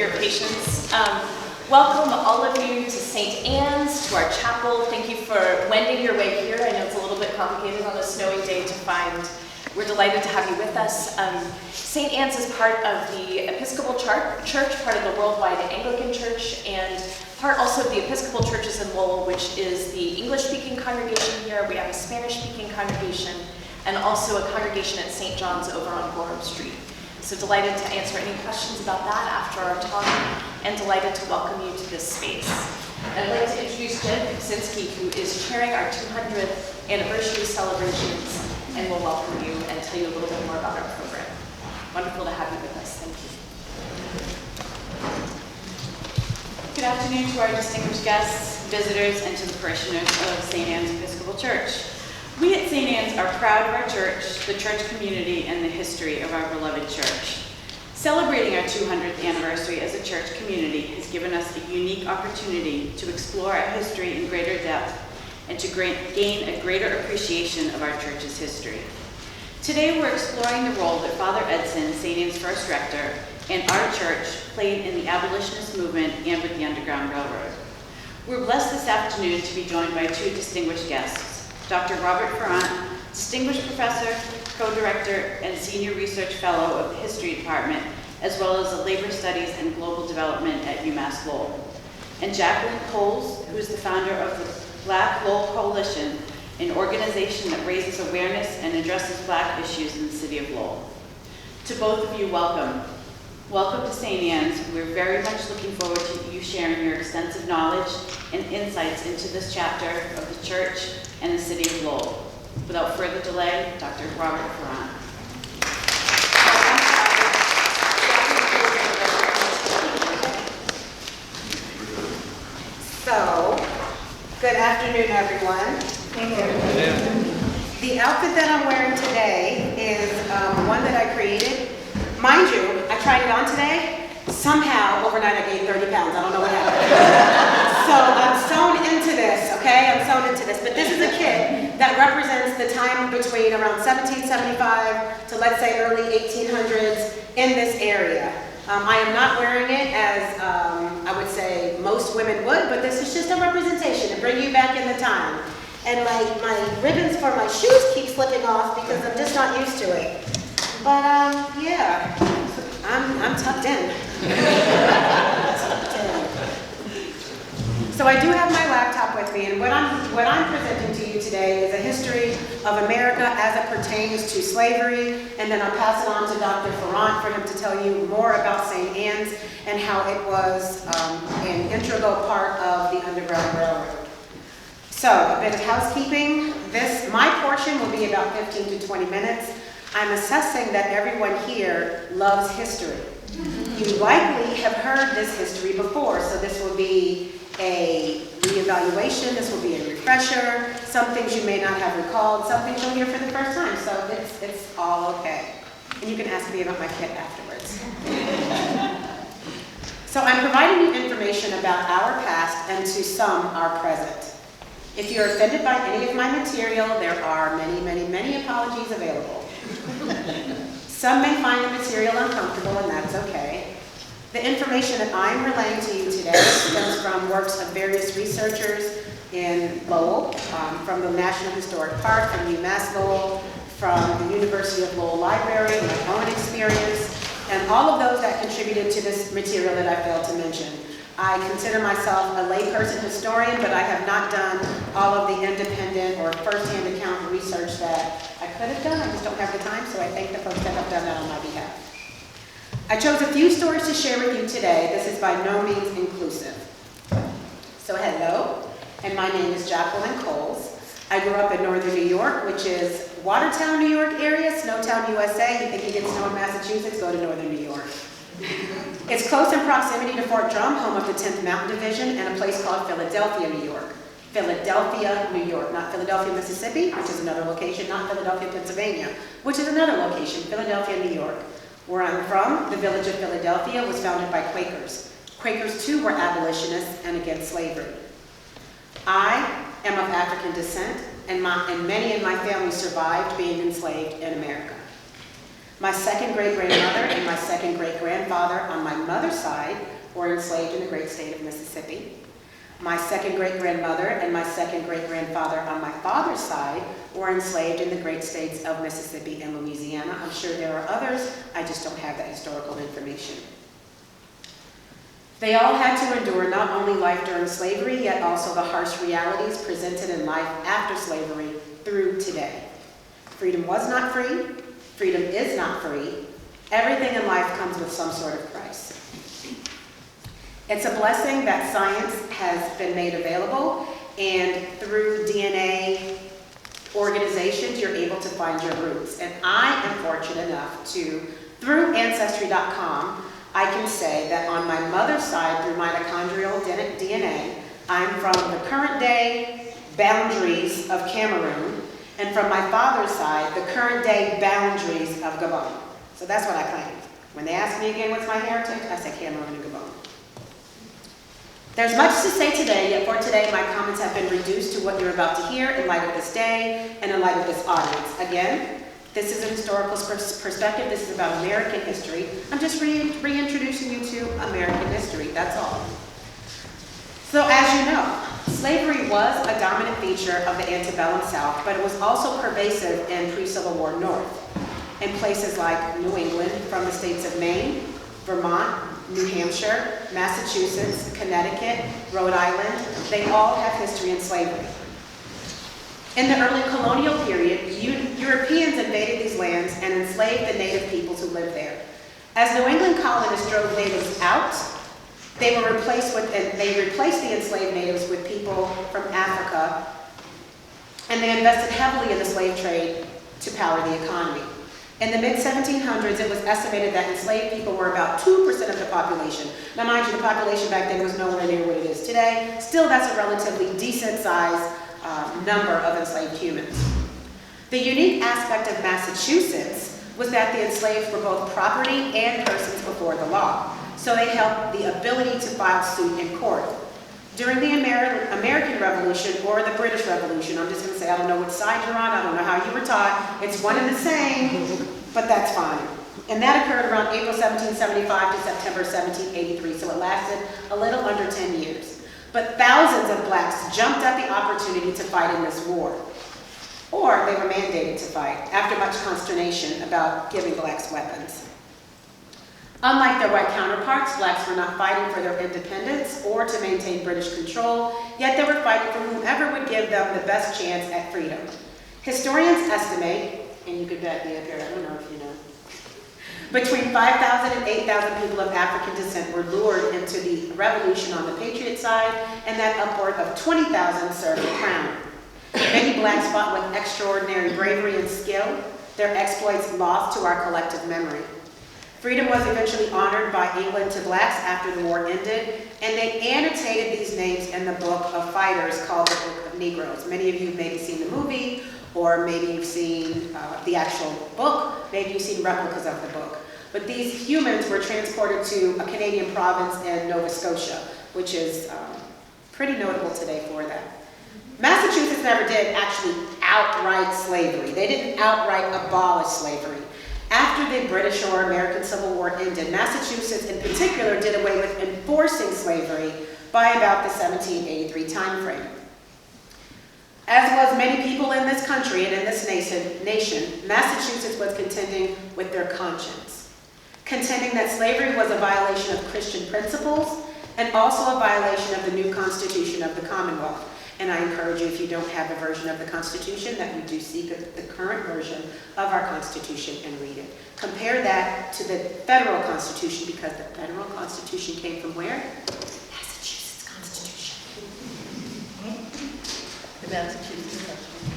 your patience. Welcome all of you to St. Anne's, to our chapel. Thank you for wending your way here. I know it's a little bit complicated on a snowy day to find. We're delighted to have you with us. St. Anne's is part of the Episcopal Church, part of the worldwide Anglican Church, and part also of the Episcopal churches in Lowell, which is the English-speaking congregation here. We have a Spanish-speaking congregation, and also a congregation at St. John's over on Gorham Street. So delighted to answer any questions about that after our talk, and delighted to welcome you to this space. I'd like to introduce Jen Kuczynski, who is chairing our 200th anniversary celebrations, and will welcome you and tell you a little bit more about our program. Wonderful to have you with us. Thank you. Good afternoon to our distinguished guests, visitors, and to the parishioners of St. Anne's Episcopal Church. We at St. Anne's are proud of our church, the church community, and the history of our beloved church. Celebrating our 200th anniversary as a church community has given us a unique opportunity to explore our history in greater depth and to gain a greater appreciation of our church's history. Today we're exploring the role that Father Edson, St. Anne's first rector, and our church played in the abolitionist movement and with the Underground Railroad. We're blessed this afternoon to be joined by two distinguished guests, Dr. Robert Forrant, distinguished professor, co-director, and senior research fellow of the History Department, as well as the Labor Studies and Global Development at UMass Lowell, and Jacquelynn Coles, who is the founder of the Black Lowell Coalition, an organization that raises awareness and addresses Black issues in the city of Lowell. To both of you, welcome. Welcome to St. Anne's. We're very much looking forward to you sharing your extensive knowledge and insights into this chapter of the church and the city of Lowell. Without further delay, Dr. Robert Forrant. So, good afternoon, everyone. Thank you. The outfit that I'm wearing today is one that I created. Mind you, I tried it on today. Somehow, overnight, I gained 30 pounds. I don't know what happened. So I'm sewn into this, okay? I'm sewn into this. But this is a kit that represents the time between around 1775 to, let's say, early 1800s in this area. I am not wearing it as I would say most women would, but this is just a representation to bring you back in the time. And my ribbons for my shoes keep slipping off because I'm just not used to it. But yeah, I'm tucked in. So I do have my laptop with me, and what I'm presenting to you today is a history of America as it pertains to slavery, and then I'll pass it on to Dr. Forrant for him to tell you more about St. Anne's and how it was an integral part of the Underground Railroad. So a bit of housekeeping. My portion will be about 15 to 20 minutes. I'm assessing that everyone here loves history. You likely have heard this history before, so this will be a reevaluation, this will be a refresher, some things you may not have recalled, some things you'll hear for the first time, so it's all okay. And you can ask me about my kit afterwards. So I'm providing you information about our past and to some our present. If you're offended by any of my material, there are many, many, many apologies available. Some may find the material uncomfortable, and that's okay. The information that I'm relaying to you today stems from works of various researchers in Lowell, from the National Historic Park, from UMass Lowell, from the University of Lowell Library, my own experience, and all of those that contributed to this material that I failed to mention. I consider myself a layperson historian, but I have not done all of the independent or first-hand account research that I could have done. I just don't have the time, so I thank the folks that have done that on my behalf. I chose a few stories to share with you today. This is by no means inclusive. So hello, and my name is Jacquelynn Coles. I grew up in northern New York, which is Watertown, New York area, Snowtown, USA. You think you get snow in Massachusetts, go to northern New York. It's close in proximity to Fort Drum, home of the 10th Mountain Division, and a place called Philadelphia, New York. Philadelphia, New York, not Philadelphia, Mississippi, which is another location, not Philadelphia, Pennsylvania, which is another location, Philadelphia, New York. Where I'm from, the village of Philadelphia was founded by Quakers. Quakers, too, were abolitionists and against slavery. I am of African descent, and many in my family survived being enslaved in America. My second great-grandmother and my second great-grandfather on my mother's side were enslaved in the great state of Mississippi. My second great-grandmother and my second great-grandfather on my father's side were enslaved in the great states of Mississippi and Louisiana. I'm sure there are others, I just don't have that historical information. They all had to endure not only life during slavery, yet also the harsh realities presented in life after slavery through today. Freedom was not free. Freedom is not free. Everything in life comes with some sort of price. It's a blessing that science has been made available, and through DNA organizations, you're able to find your roots. And I am fortunate enough to, through Ancestry.com, I can say that on my mother's side, through mitochondrial DNA, I'm from the current day boundaries of Cameroon, and from my father's side, the current day boundaries of Gabon. So that's what I claim. When they ask me again what's my heritage, I say Cameroon and Gabon. There's much to say today, yet for today my comments have been reduced to what you're about to hear in light of this day and in light of this audience. Again, this is a historical perspective. This is about American history. I'm just reintroducing you to American history, that's all. So as you know, slavery was a dominant feature of the antebellum South, but it was also pervasive in pre-Civil War North, in places like New England, from the states of Maine, Vermont, New Hampshire, Massachusetts, Connecticut, Rhode Island. They all have history in slavery. In the early colonial period, Europeans invaded these lands and enslaved the native peoples who lived there. As New England colonists drove natives out, they replaced the enslaved natives with people from Africa, and they invested heavily in the slave trade to power the economy. In the mid-1700s, it was estimated that enslaved people were about 2% of the population. Now, mind you, the population back then was nowhere near what it is today. Still, that's a relatively decent-sized number of enslaved humans. The unique aspect of Massachusetts was that the enslaved were both property and persons before the law. So they held the ability to file suit in court. During the American Revolution or the British Revolution, I'm just going to say I don't know which side you're on, I don't know how you were taught, it's one and the same, but that's fine. And that occurred around April 1775 to September 1783, so it lasted a little under 10 years. But thousands of blacks jumped at the opportunity to fight in this war. Or they were mandated to fight, after much consternation about giving blacks weapons. Unlike their white counterparts, blacks were not fighting for their independence or to maintain British control, yet they were fighting for whomever would give them the best chance at freedom. Historians estimate, and you could back me up here, I don't know if you know, between 5,000 and 8,000 people of African descent were lured into the revolution on the Patriot side, and that upward of 20,000 served the crown. Many blacks fought with extraordinary bravery and skill, their exploits lost to our collective memory. Freedom was eventually honored by England to blacks after the war ended, and they annotated these names in the book of fighters called the Book of Negroes. Many of you have maybe seen the movie, or maybe you've seen the actual book, maybe you've seen replicas of the book. But these humans were transported to a Canadian province in Nova Scotia, which is pretty notable today for that. Massachusetts never did actually outright slavery. They didn't outright abolish slavery. After the British or American Civil War ended, Massachusetts in particular did away with enforcing slavery by about the 1783 timeframe. As was many people in this country and in this nation, Massachusetts was contending with their conscience, contending that slavery was a violation of Christian principles and also a violation of the new Constitution of the Commonwealth. And I encourage you, if you don't have a version of the Constitution, that you do seek the current version of our Constitution and read it. Compare that to the federal Constitution, because the federal Constitution came from where? Massachusetts Constitution. The Massachusetts Constitution.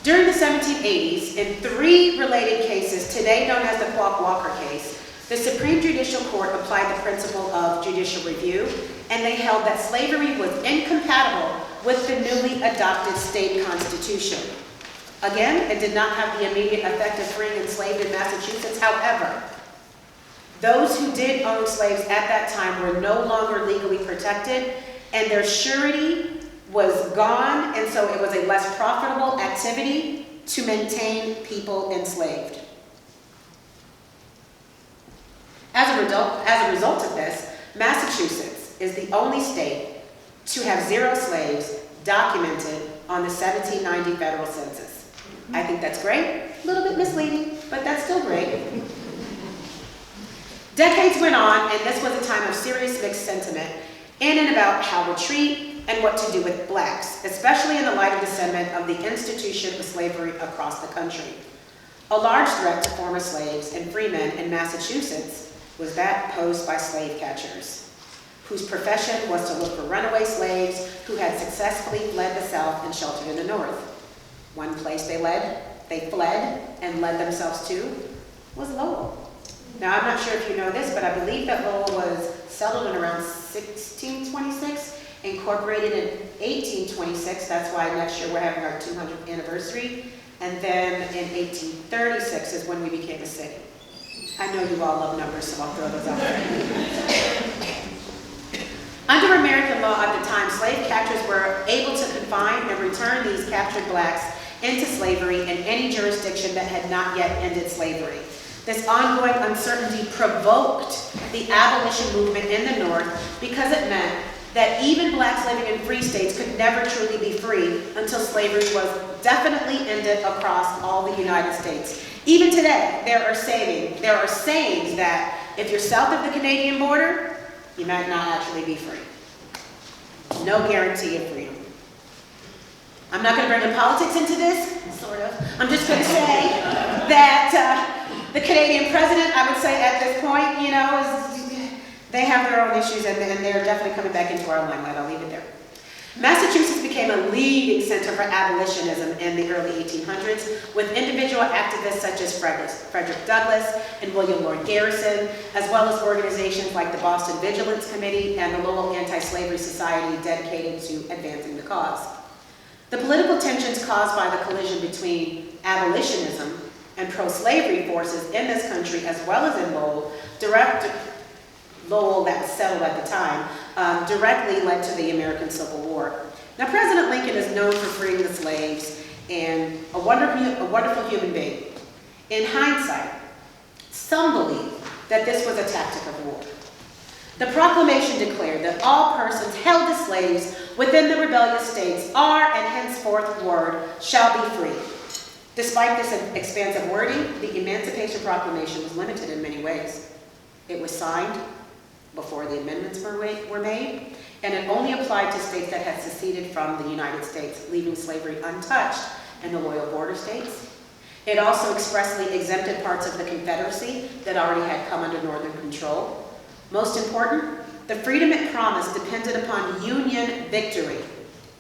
During the 1780s, in 3 related cases, today known as the Quock Walker case, the Supreme Judicial Court applied the principle of judicial review, and they held that slavery was incompatible with the newly adopted state constitution. Again, it did not have the immediate effect of freeing enslaved in Massachusetts. However, those who did own slaves at that time were no longer legally protected, and their surety was gone, and so it was a less profitable activity to maintain people enslaved. As a result of this, Massachusetts is the only state to have 0 slaves documented on the 1790 federal census. I think that's great, a little bit misleading, but that's still great. Decades went on, and this was a time of serious mixed sentiment in and about how to treat and what to do with blacks, especially in the light of the sentiment of the institution of slavery across the country. A large threat to former slaves and freemen in Massachusetts was that posed by slave catchers, whose profession was to look for runaway slaves who had successfully fled the South and sheltered in the North. One place they fled and led themselves to was Lowell. Now, I'm not sure if you know this, but I believe that Lowell was settled in around 1626, incorporated in 1826. That's why next year we're having our 200th anniversary. And then in 1836 is when we became a city. I know you all love numbers, so I'll throw those out there. Under American law at the time, slave catchers were able to confine and return these captured blacks into slavery in any jurisdiction that had not yet ended slavery. This ongoing uncertainty provoked the abolition movement in the North because it meant that even blacks living in free states could never truly be free until slavery was definitely ended across all the United States. Even today, there are sayings that if you're south of the Canadian border, you might not actually be free. No guarantee of freedom. I'm not going to bring in politics into this, sort of. I'm just going to say that the Canadian president, I would say at this point, you know, they have their own issues and they're definitely coming back into our limelight. I'll leave it there. Massachusetts became a leading center for abolitionism in the early 1800s with individual activists such as Frederick Douglass and William Lloyd Garrison, as well as organizations like the Boston Vigilance Committee and the Lowell Anti-Slavery Society dedicated to advancing the cause. The political tensions caused by the collision between abolitionism and pro-slavery forces in this country, as well as in Lowell, that was settled at the time, directly led to the American Civil War. Now, President Lincoln is known for freeing the slaves and a wonderful human being. In hindsight, some believe that this was a tactic of war. The proclamation declared that all persons held as slaves within the rebellious states are and henceforward shall be free. Despite this expansive wording, the Emancipation Proclamation was limited in many ways. It was signed before the amendments were made, and it only applied to states that had seceded from the United States, leaving slavery untouched in the loyal border states. It also expressly exempted parts of the Confederacy that already had come under Northern control. Most important, the freedom it promised depended upon Union victory,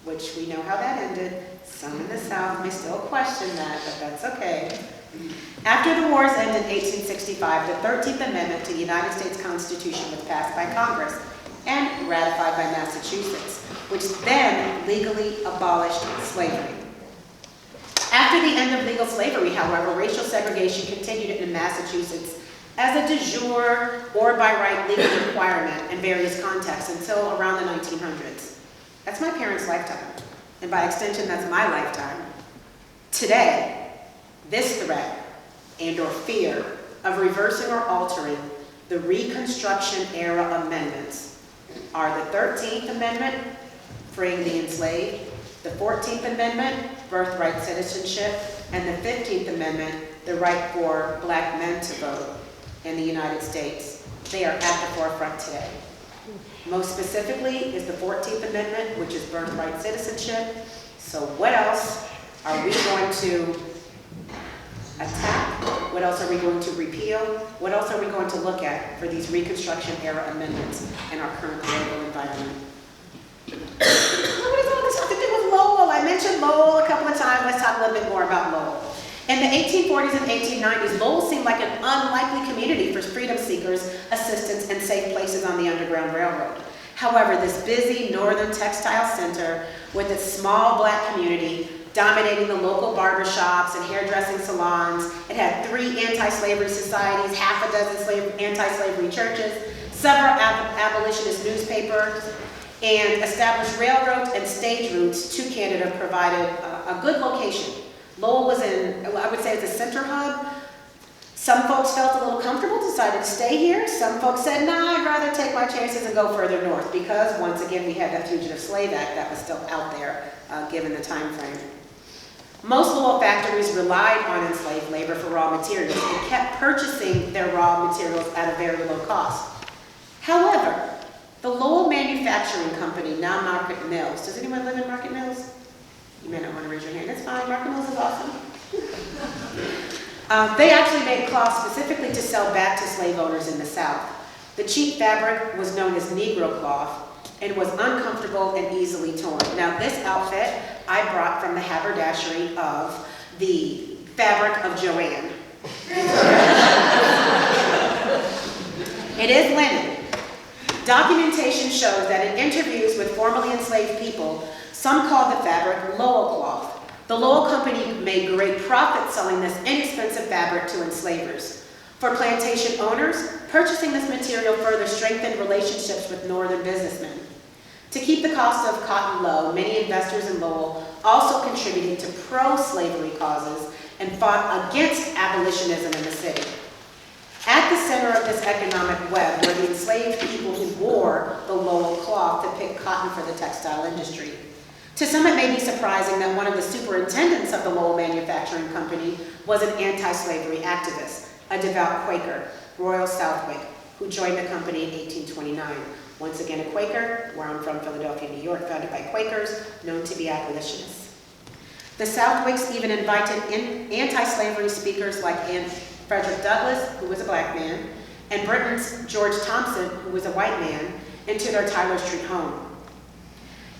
which we know how that ended. Some in the South may still question that, but that's okay. After the wars ended in 1865, the 13th Amendment to the United States Constitution was passed by Congress and ratified by Massachusetts, which then legally abolished slavery. After the end of legal slavery, however, racial segregation continued in Massachusetts as a de jure or by right legal requirement in various contexts until around the 1900s. That's my parents' lifetime, and by extension, that's my lifetime. Today, this threat and or fear of reversing or altering the Reconstruction era amendments are the 13th Amendment, freeing the enslaved, the 14th Amendment, birthright citizenship, and the 15th Amendment, the right for black men to vote in the United States. They are at the forefront today. Most specifically is the 14th Amendment, which is birthright citizenship. So what else are we going to attack? What else are we going to repeal? What else are we going to look at for these Reconstruction era amendments in our current global environment? What does all this have to do with Lowell? I mentioned Lowell a couple of times. Let's talk a little bit more about Lowell. In the 1840s and 1890s, Lowell seemed like an unlikely community for freedom seekers, assistance, and safe places on the Underground Railroad. However, this busy northern textile center with its small black community dominating the local barbershops and hairdressing salons, it had 3 anti-slavery societies, half a dozen anti-slavery churches, several abolitionist newspapers, and established railroads and stage routes to Canada provided a good location. Lowell was I would say it's a center hub Some folks felt a little comfortable, decided to stay here. Some folks said, nah, I'd rather take my chances and go further north, because once again, we had that Fugitive Slave Act that was still out there, given the time frame. Most Lowell factories relied on enslaved labor for raw materials and kept purchasing their raw materials at a very low cost. However, the Lowell Manufacturing Company, now Market Mills, does anyone live in Market Mills? You may not want to raise your hand, that's fine, Market Mills is awesome. They actually made cloth specifically to sell back to slave owners in the South. The cheap fabric was known as Negro cloth and was uncomfortable and easily torn. Now this outfit I brought from the haberdashery of the fabric of Joanne. It is linen. Documentation shows that in interviews with formerly enslaved people, some called the fabric Lowell cloth. The Lowell Company made great profit selling this inexpensive fabric to enslavers. For plantation owners, purchasing this material further strengthened relationships with northern businessmen. To keep the cost of cotton low, many investors in Lowell also contributed to pro-slavery causes and fought against abolitionism in the city. At the center of this economic web were the enslaved people who wore the Lowell cloth to pick cotton for the textile industry. To some, it may be surprising that one of the superintendents of the Lowell Manufacturing Company was an anti-slavery activist, a devout Quaker, Royal Southwick, who joined the company in 1829. Once again, a Quaker, where I'm from, Philadelphia, New York, founded by Quakers, known to be abolitionists. The Southwicks even invited anti-slavery speakers like Frederick Douglass, who was a black man, and Britain's George Thompson, who was a white man, into their Tyler Street home.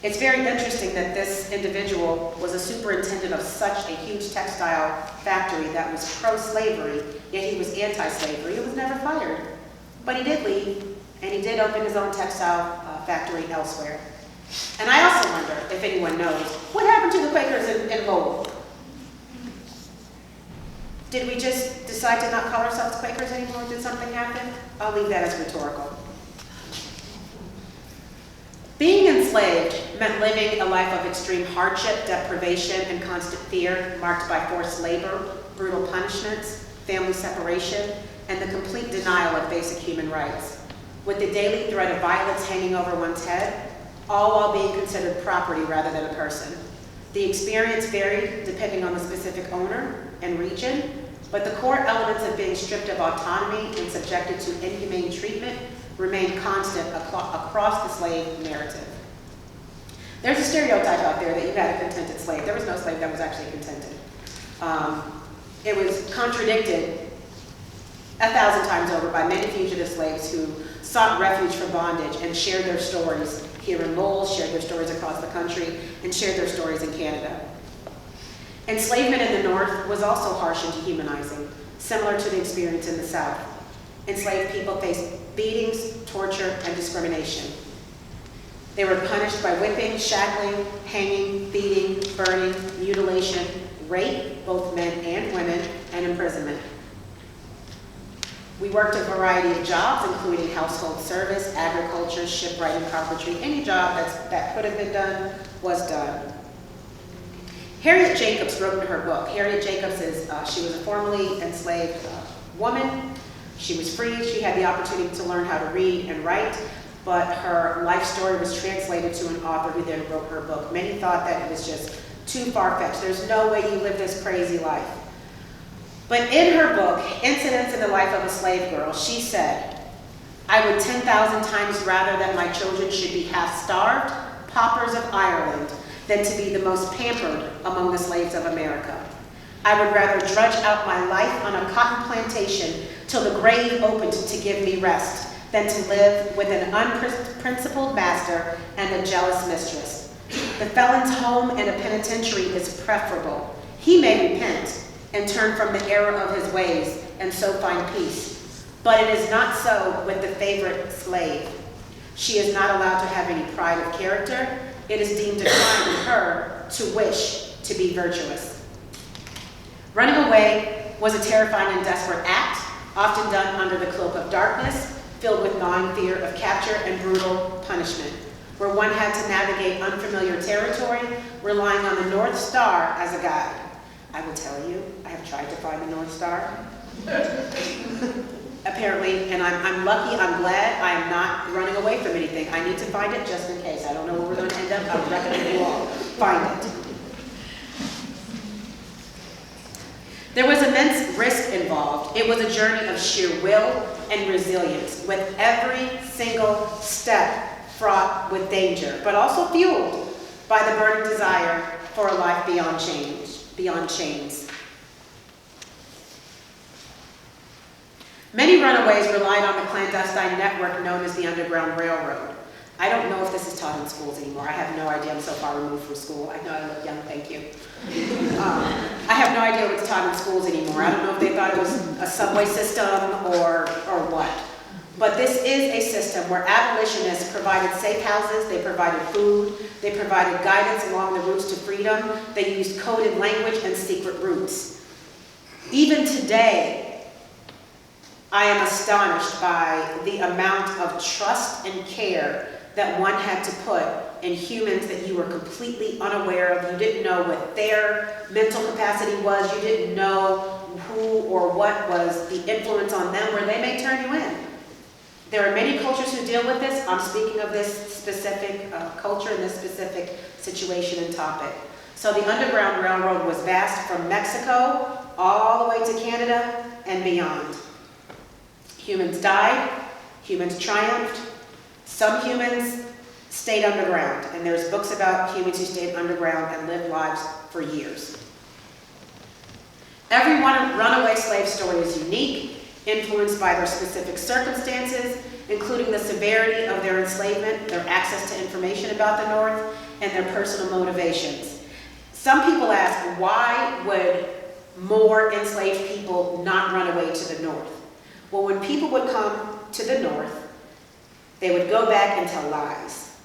It's very interesting that this individual was a superintendent of such a huge textile factory that was pro-slavery, yet he was anti-slavery. He was never fired. But he did leave, and he did open his own textile factory elsewhere. And I also wonder if anyone knows, what happened to the Quakers in Lowell? Did we just decide to not call ourselves Quakers anymore? Did something happen? I'll leave that as rhetorical. Being enslaved meant living a life of extreme hardship, deprivation, and constant fear, marked by forced labor, brutal punishments, family separation, and the complete denial of basic human rights, with the daily threat of violence hanging over one's head, all while being considered property rather than a person. The experience varied depending on the specific owner and region, but the core elements of being stripped of autonomy and subjected to inhumane treatment remained constant across the slave narrative. There's a stereotype out there that you had a contented slave. There was no slave that was actually contented. It was contradicted 1,000 times over by many fugitive slaves who sought refuge from bondage and shared their stories here in Lowell, shared their stories across the country, and shared their stories in Canada. Enslavement in the North was also harsh and dehumanizing, similar to the experience in the South. Enslaved people faced beatings, torture, and discrimination. They were punished by whipping, shackling, hanging, beating, burning, mutilation, rape, both men and women, and imprisonment. We worked a variety of jobs, including household service, agriculture, shipwrighting, carpentry. Any job that could have been done was done. Harriet Jacobs wrote in her book. Harriet Jacobs she was a formerly enslaved woman. She was free. She had the opportunity to learn how to read and write, but her life story was translated to an author who then wrote her book. Many thought that it was just too far-fetched. There's no way you live this crazy life. But in her book, Incidents in the Life of a Slave Girl, she said, "I would 10,000 times rather that my children should be half-starved paupers of Ireland than to be the most pampered among the slaves of America. I would rather drudge out my life on a cotton plantation till the grave opened to give me rest than to live with an unprincipled master and a jealous mistress. The felon's home in a penitentiary is preferable. He may repent and turn from the error of his ways and so find peace. But it is not so with the favorite slave. She is not allowed to have any pride of character. It is deemed a crime in her to wish to be virtuous." Running away was a terrifying and desperate act, often done under the cloak of darkness, filled with gnawing fear of capture and brutal punishment, where one had to navigate unfamiliar territory, relying on the North Star as a guide. I will tell you, I have tried to find the North Star. Apparently, and I'm lucky, I'm glad I am not running away from anything. I need to find it just in case. I don't know where we're going to end up. I would recommend you all find it. There was immense risk involved. It was a journey of sheer will and resilience, with every single step fraught with danger, but also fueled by the burning desire for a life beyond chains. Many runaways relied on the clandestine network known as the Underground Railroad. I don't know if this is taught in schools anymore. I have no idea. I'm so far removed from school. I know I look young, thank you. I have no idea what's taught in schools anymore. I don't know if they thought it was a subway system or what. But this is a system where abolitionists provided safe houses, they provided food, they provided guidance along the routes to freedom, they used coded language and secret routes. Even today, I am astonished by the amount of trust and care that one had to put in humans that you were completely unaware of. You didn't know what their mental capacity was. You didn't know who or what was the influence on them where they may turn you in. There are many cultures who deal with this. I'm speaking of this specific culture and this specific situation and topic. So the Underground Railroad was vast from Mexico all the way to Canada and beyond. Humans died, humans triumphed, some humans stayed underground, and there's books about humans who stayed underground and lived lives for years. Every runaway slave story is unique, influenced by their specific circumstances, including the severity of their enslavement, their access to information about the North, and their personal motivations. Some people ask, why would more enslaved people not run away to the North? Well, when people would come to the North, they would go back and tell lies.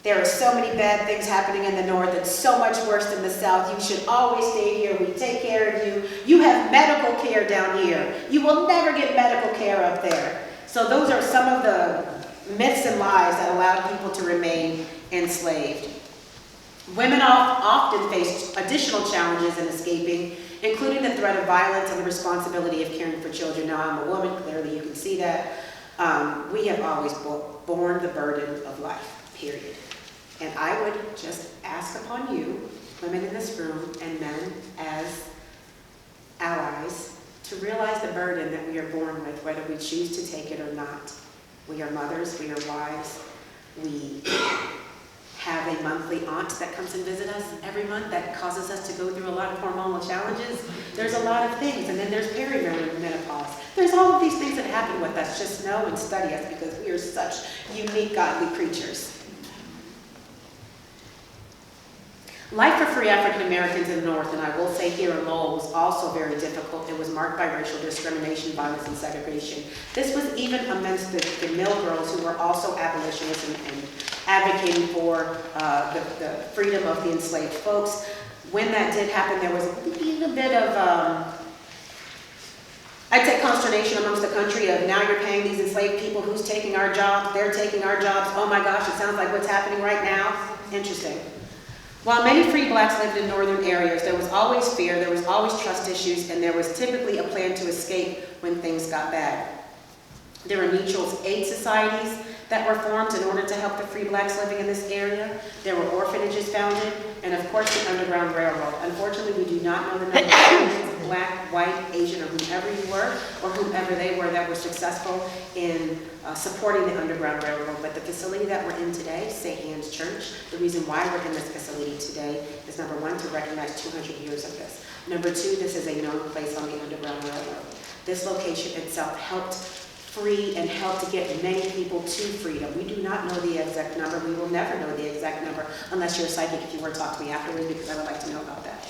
There are so many bad things happening in the North. It's so much worse than the South. You should always stay here. We take care of you. You have medical care down here. You will never get medical care up there. So those are some of the myths and lies that allowed people to remain enslaved. Women often faced additional challenges in escaping, including the threat of violence and the responsibility of caring for children. Now, I'm a woman, clearly you can see that. We have always borne the burden of life, period. And I would just ask upon you, women in this room and men as allies, to realize the burden that we are born with, whether we choose to take it or not. We are mothers, we are wives, we have a monthly aunt that comes and visits us every month that causes us to go through a lot of hormonal challenges. There's a lot of things, and then there's perimenopause. There's all of these things that happen with us. Just know and study us because we are such unique, godly creatures. Life for free African Americans in the North, and I will say here in Lowell, was also very difficult. It was marked by racial discrimination, violence, and segregation. This was even amongst the mill girls who were also abolitionists and advocating for the freedom of the enslaved folks. When that did happen, there was a bit of, I'd say, consternation amongst the country of, now you're paying these enslaved people, who's taking our jobs? They're taking our jobs. Oh my gosh, it sounds like what's happening right now. Interesting. While many free blacks lived in northern areas, there was always fear, there was always trust issues, and there was typically a plan to escape when things got bad. There were mutual aid societies that were formed in order to help the free blacks living in this area. There were orphanages founded, and of course the Underground Railroad. Unfortunately, we do not know the number of Indians, black, white, Asian, or whomever you were, or whomever they were that were successful in supporting the Underground Railroad. But the facility that we're in today, St. Anne's Church, the reason why we're in this facility today is, number one, to recognize 200 years of this. Number two, this is a known place on the Underground Railroad. This location itself helped free and help to get many people to freedom. We do not know the exact number. We will never know the exact number unless you're a psychic, if you were to talk to me afterwards, because I would like to know about that.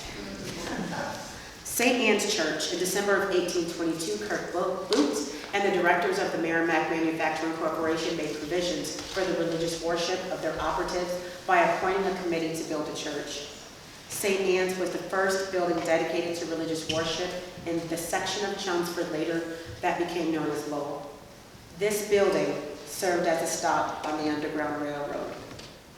St. Anne's Church, in December of 1822, Kirk Booth and the directors of the Merrimack Manufacturing Corporation made provisions for the religious worship of their operatives by appointing a committee to build a church. St. Anne's was the first building dedicated to religious worship in the section of Chelmsford later that became known as Lowell. This building served as a stop on the Underground Railroad.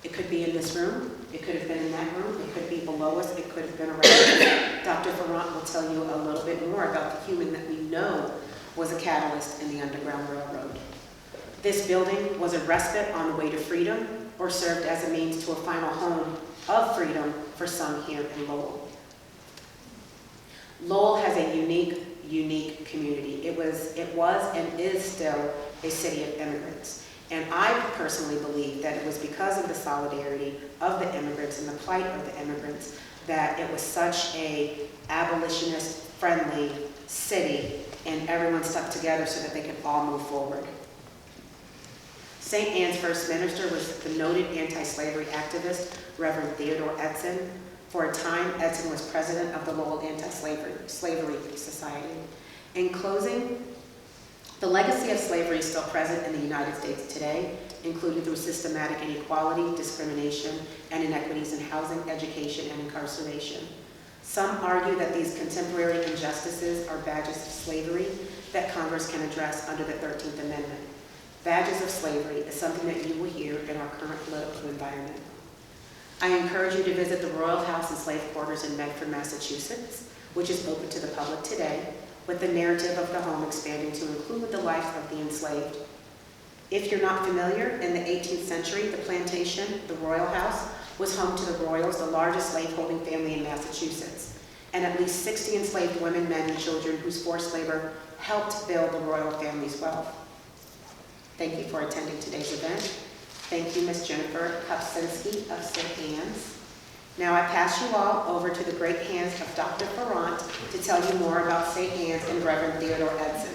It could be in this room, it could have been in that room, it could be below us, it could have been around us. Dr. Forrant will tell you a little bit more about the human that we know was a catalyst in the Underground Railroad. This building was a respite on the way to freedom, or served as a means to a final home of freedom for some here in Lowell. Lowell has a unique community. It was and is still a city of immigrants. And I personally believe that it was because of the solidarity of the immigrants and the plight of the immigrants that it was such a abolitionist-friendly city, and everyone stuck together so that they could all move forward. St. Anne's first minister was the noted anti-slavery activist, Reverend Theodore Edson. For a time, Edson was president of the Lowell Anti-Slavery Society. In closing, the legacy of slavery is still present in the United States today, including through systematic inequality, discrimination, and inequities in housing, education, and incarceration. Some argue that these contemporary injustices are badges of slavery that Congress can address under the 13th Amendment. Badges of slavery is something that you will hear in our current political environment. I encourage you to visit the Royal House and Slave Quarters in Medford, Massachusetts, which is open to the public today, with the narrative of the home expanding to include the life of the enslaved. If you're not familiar, in the 18th century, the plantation, the Royal House, was home to the Royals, the largest slaveholding family in Massachusetts, and at least 60 enslaved women, men, and children whose forced labor helped build the royal family's wealth. Thank you for attending today's event. Thank you, Ms. Jennifer Kopczynski of St. Anne's. Now I pass you all over to the great hands of Dr. Forrant to tell you more about St. Anne's and Reverend Theodore Edson.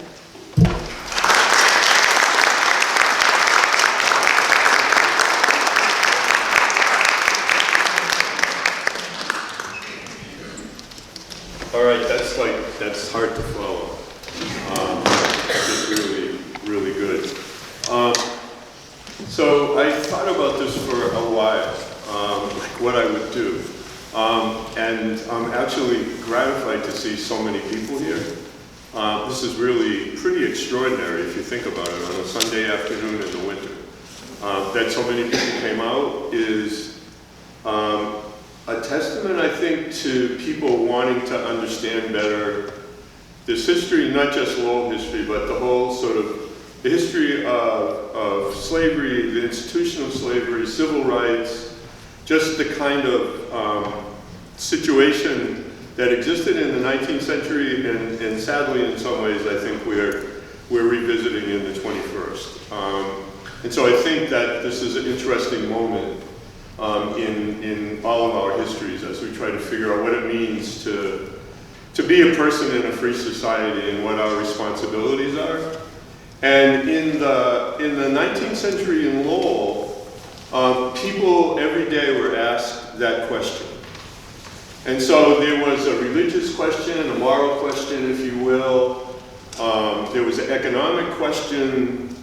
All right, that's hard to follow. It's really good. So I thought about this for a while, like what I would do. And I'm actually gratified to see so many people here. This is really pretty extraordinary if you think about it on a Sunday afternoon in the winter. That so many people came out is a testament, I think, to people wanting to understand better this history, not just Lowell history, but the whole sort of the history of slavery, the institution of slavery, civil rights, just the kind of situation that existed in the 19th century, and sadly in some ways I think we're revisiting in the 21st. And so I think that this is an interesting moment in all of our histories as we try to figure out what it means to be a person in a free society and what our responsibilities are. And in the 19th century in Lowell, people every day were asked that question. And so there was a religious question, a moral question, if you will. There was an economic question.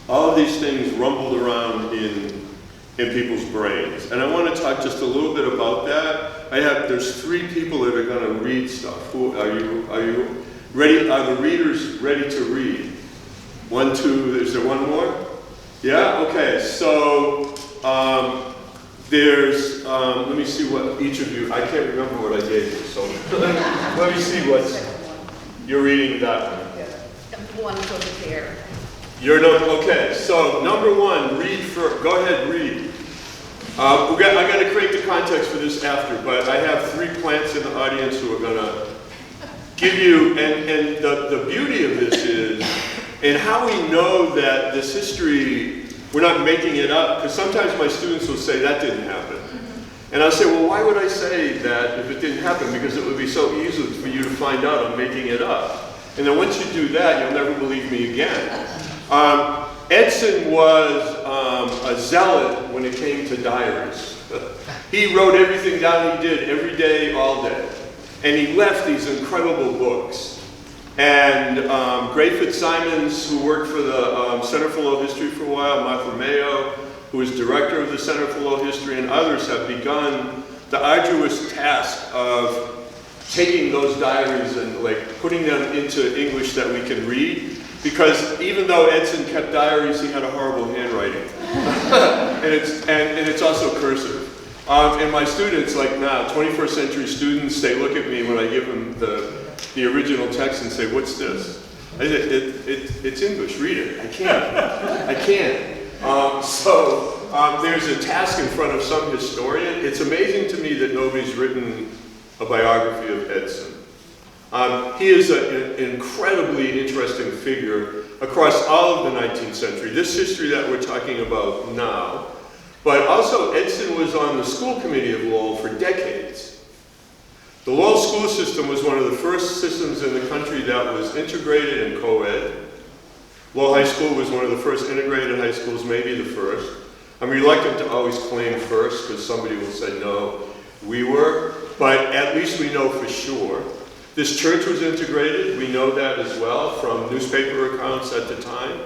All of these things rumbled around in people's brains. And I want to talk just a little bit about that. There's 3 people that are going to read stuff. Are you ready? Are the readers ready to read? 1, 2, is there one more? Yeah, okay, so there's, let me see what each of you, I can't remember what I gave you, so let me see what's, you're reading that one. Yeah. One over there. You're not, okay, so number 1, read for, go ahead, read. I got to create the context for this after, but I have 3 plants in the audience who are going to give you, and the beauty of this is, and how we know that this history, we're not making it up, because sometimes my students will say that didn't happen. And I'll say, well, why would I say that if it didn't happen? Because it would be so easy for you to find out I'm making it up. And then once you do that, you'll never believe me again. Edson was a zealot when it came to diaries. He wrote everything down he did every day, all day. And he left these incredible books. And Gray Fitzsimons, who worked for the Center for Lowell History for a while, Martha Mayo, who is director of the Center for Lowell History, and others have begun the arduous task of taking those diaries and putting them into English that we can read. Because even though Edson kept diaries, he had a horrible handwriting. and it's also cursive. And my students, like now, 21st century students, they look at me when I give them the original text and say, "What's this?" I say, it's English, read it. I can't. There's a task in front of some historian. It's amazing to me that nobody's written a biography of Edson. He is an incredibly interesting figure across all of the 19th century, this history that we're talking about now. But also, Edson was on the school committee of Lowell for decades. The Lowell school system was one of the first systems in the country that was integrated and co-ed. Lowell High School was one of the first integrated high schools, maybe the first. I'm reluctant to always claim first, because somebody will say, no, we were, but at least we know for sure. This church was integrated, we know that as well from newspaper accounts at the time.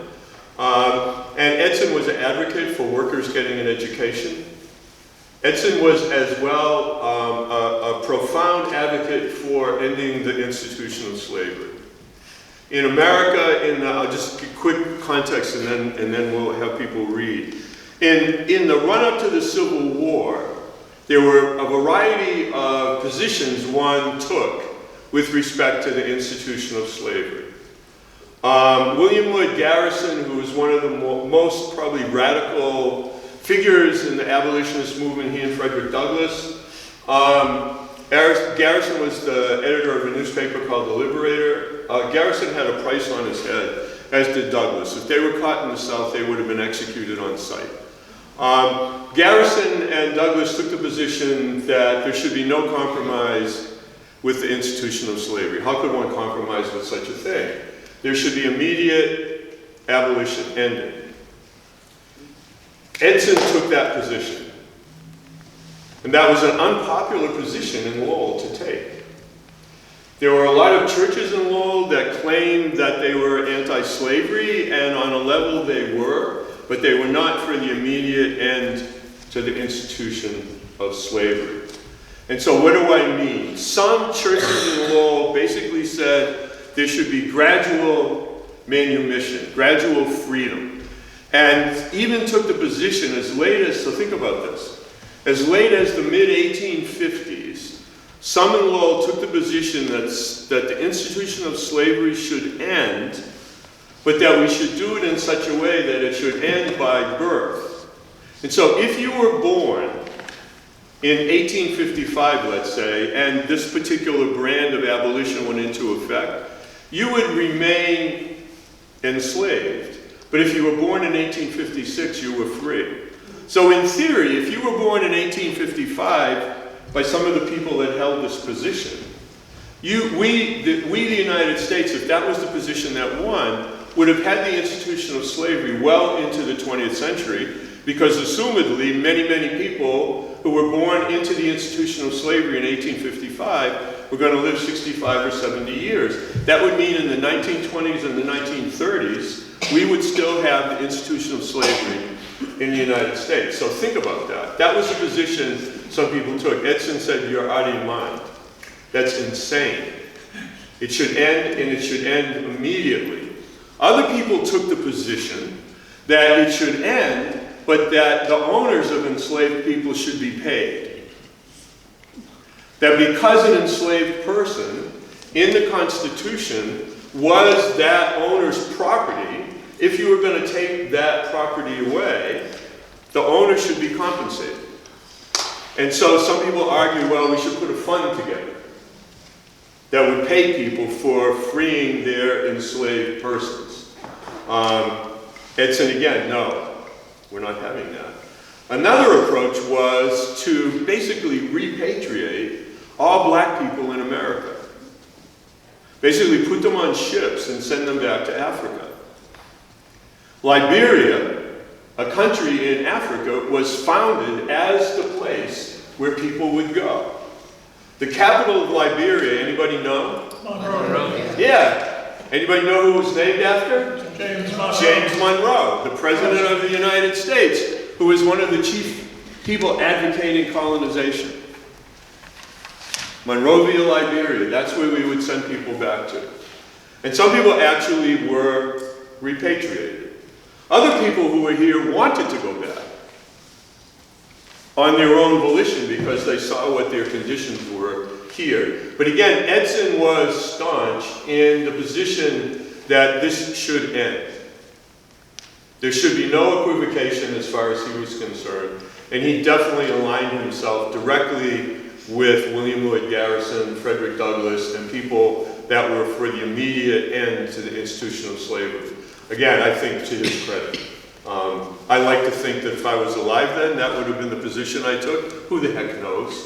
And Edson was an advocate for workers getting an education. Edson was as well a profound advocate for ending the institution of slavery. In America, I'll just give quick context and then we'll have people read. In the run-up to the Civil War, there were a variety of positions one took with respect to the institution of slavery. William Lloyd Garrison, who was one of the most probably radical figures in the abolitionist movement, he and Frederick Douglass. Garrison was the editor of a newspaper called The Liberator. Garrison had a price on his head, as did Douglass. If they were caught in the South, they would have been executed on sight. Garrison and Douglass took the position that there should be no compromise with the institution of slavery. How could one compromise with such a thing? There should be immediate abolition, ending. Edson took that position. And that was an unpopular position in Lowell to take. There were a lot of churches in Lowell that claimed that they were anti-slavery, and on a level they were, but they were not for the immediate end to the institution of slavery. And so what do I mean? Some churches in Lowell basically said there should be gradual manumission, gradual freedom. And even took the position as late as, so think about this, as late as the mid-1850s, some in Lowell took the position that the institution of slavery should end, but that we should do it in such a way that it should end by birth. And so if you were born in 1855, let's say, and this particular brand of abolition went into effect, you would remain enslaved. But if you were born in 1856, you were free. So in theory, if you were born in 1855 by some of the people that held this position, we, the United States, if that was the position that won, would have had the institution of slavery well into the 20th century, because assumedly many, many people who were born into the institution of slavery in 1855 were going to live 65 or 70 years. That would mean in the 1920s and the 1930s, we would still have the institution of slavery in the United States. So think about that. That was the position some people took. Edson said, you're out of your mind. That's insane. It should end, and it should end immediately. Other people took the position that it should end, but that the owners of enslaved people should be paid. That because an enslaved person in the Constitution was that owner's property, if you were going to take that property away, the owner should be compensated. And so some people argue, well, we should put a fund together that would pay people for freeing their enslaved persons. Edson, again, no, we're not having that. Another approach was to basically repatriate all black people in America. Basically put them on ships and send them back to Africa. Liberia, a country in Africa, was founded as the place where people would go. The capital of Liberia, anybody know? Monroe. Yeah. Anybody know who it was named after? James Monroe. James Monroe, the President of the United States, who was one of the chief people advocating colonization. Monrovia, Liberia, that's where we would send people back to. And some people actually were repatriated. Other people who were here wanted to go back. on their own volition because they saw what their conditions were here. But again, Edson was staunch in the position that this should end. There should be no equivocation as far as he was concerned, and he definitely aligned himself directly with William Lloyd Garrison, Frederick Douglass, and people that were for the immediate end to the institution of slavery. Again, I think to his credit. I like to think that if I was alive then, that would have been the position I took. Who the heck knows,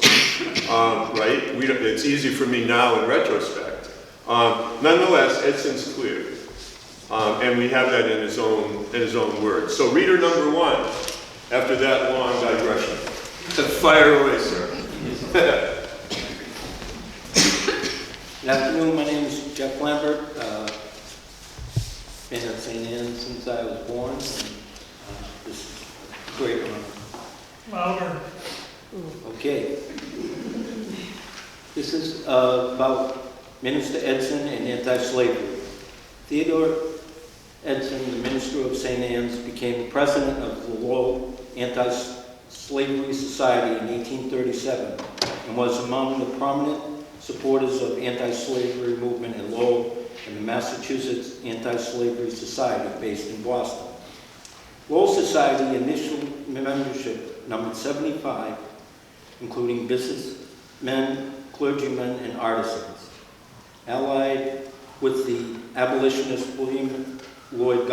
right? It's easy for me now in retrospect. Nonetheless, Edson's clear, and we have that in his own words. So, reader number one, after that long digression, fire away, sir. Good afternoon. My name is Jeff Lambert. Been at St. Anne's since I was born. And, this is a great honor. Louder. Okay. This is about Minister Edson and anti-slavery. Theodore Edson, the minister of St. Anne's, became the president of the Lowell Anti-Slavery Society in 1837 and was among the prominent supporters of anti-slavery movement in Lowell and the Massachusetts Anti-Slavery Society based in Boston. Lowell Society initial membership numbered 75, including businessmen, clergymen, and artisans. Allied with the abolitionist William Lloyd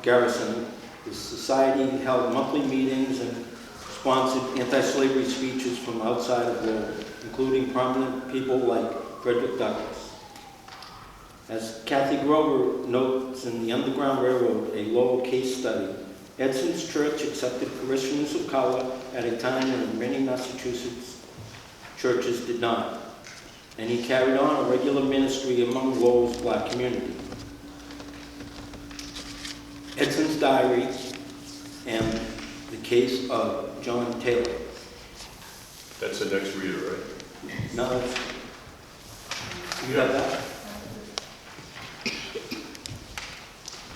Garrison, the society held monthly meetings and sponsored anti-slavery speeches from outside of Lowell, including prominent people like Frederick Douglass. As Kathy Grover notes in the Underground Railroad, a Lowell case study, Edson's church accepted parishioners of color at a time when many Massachusetts churches did not, and he carried on a regular ministry among Lowell's black community. Edson's diary and the case of John Taylor. That's the next reader, right? No, you got that?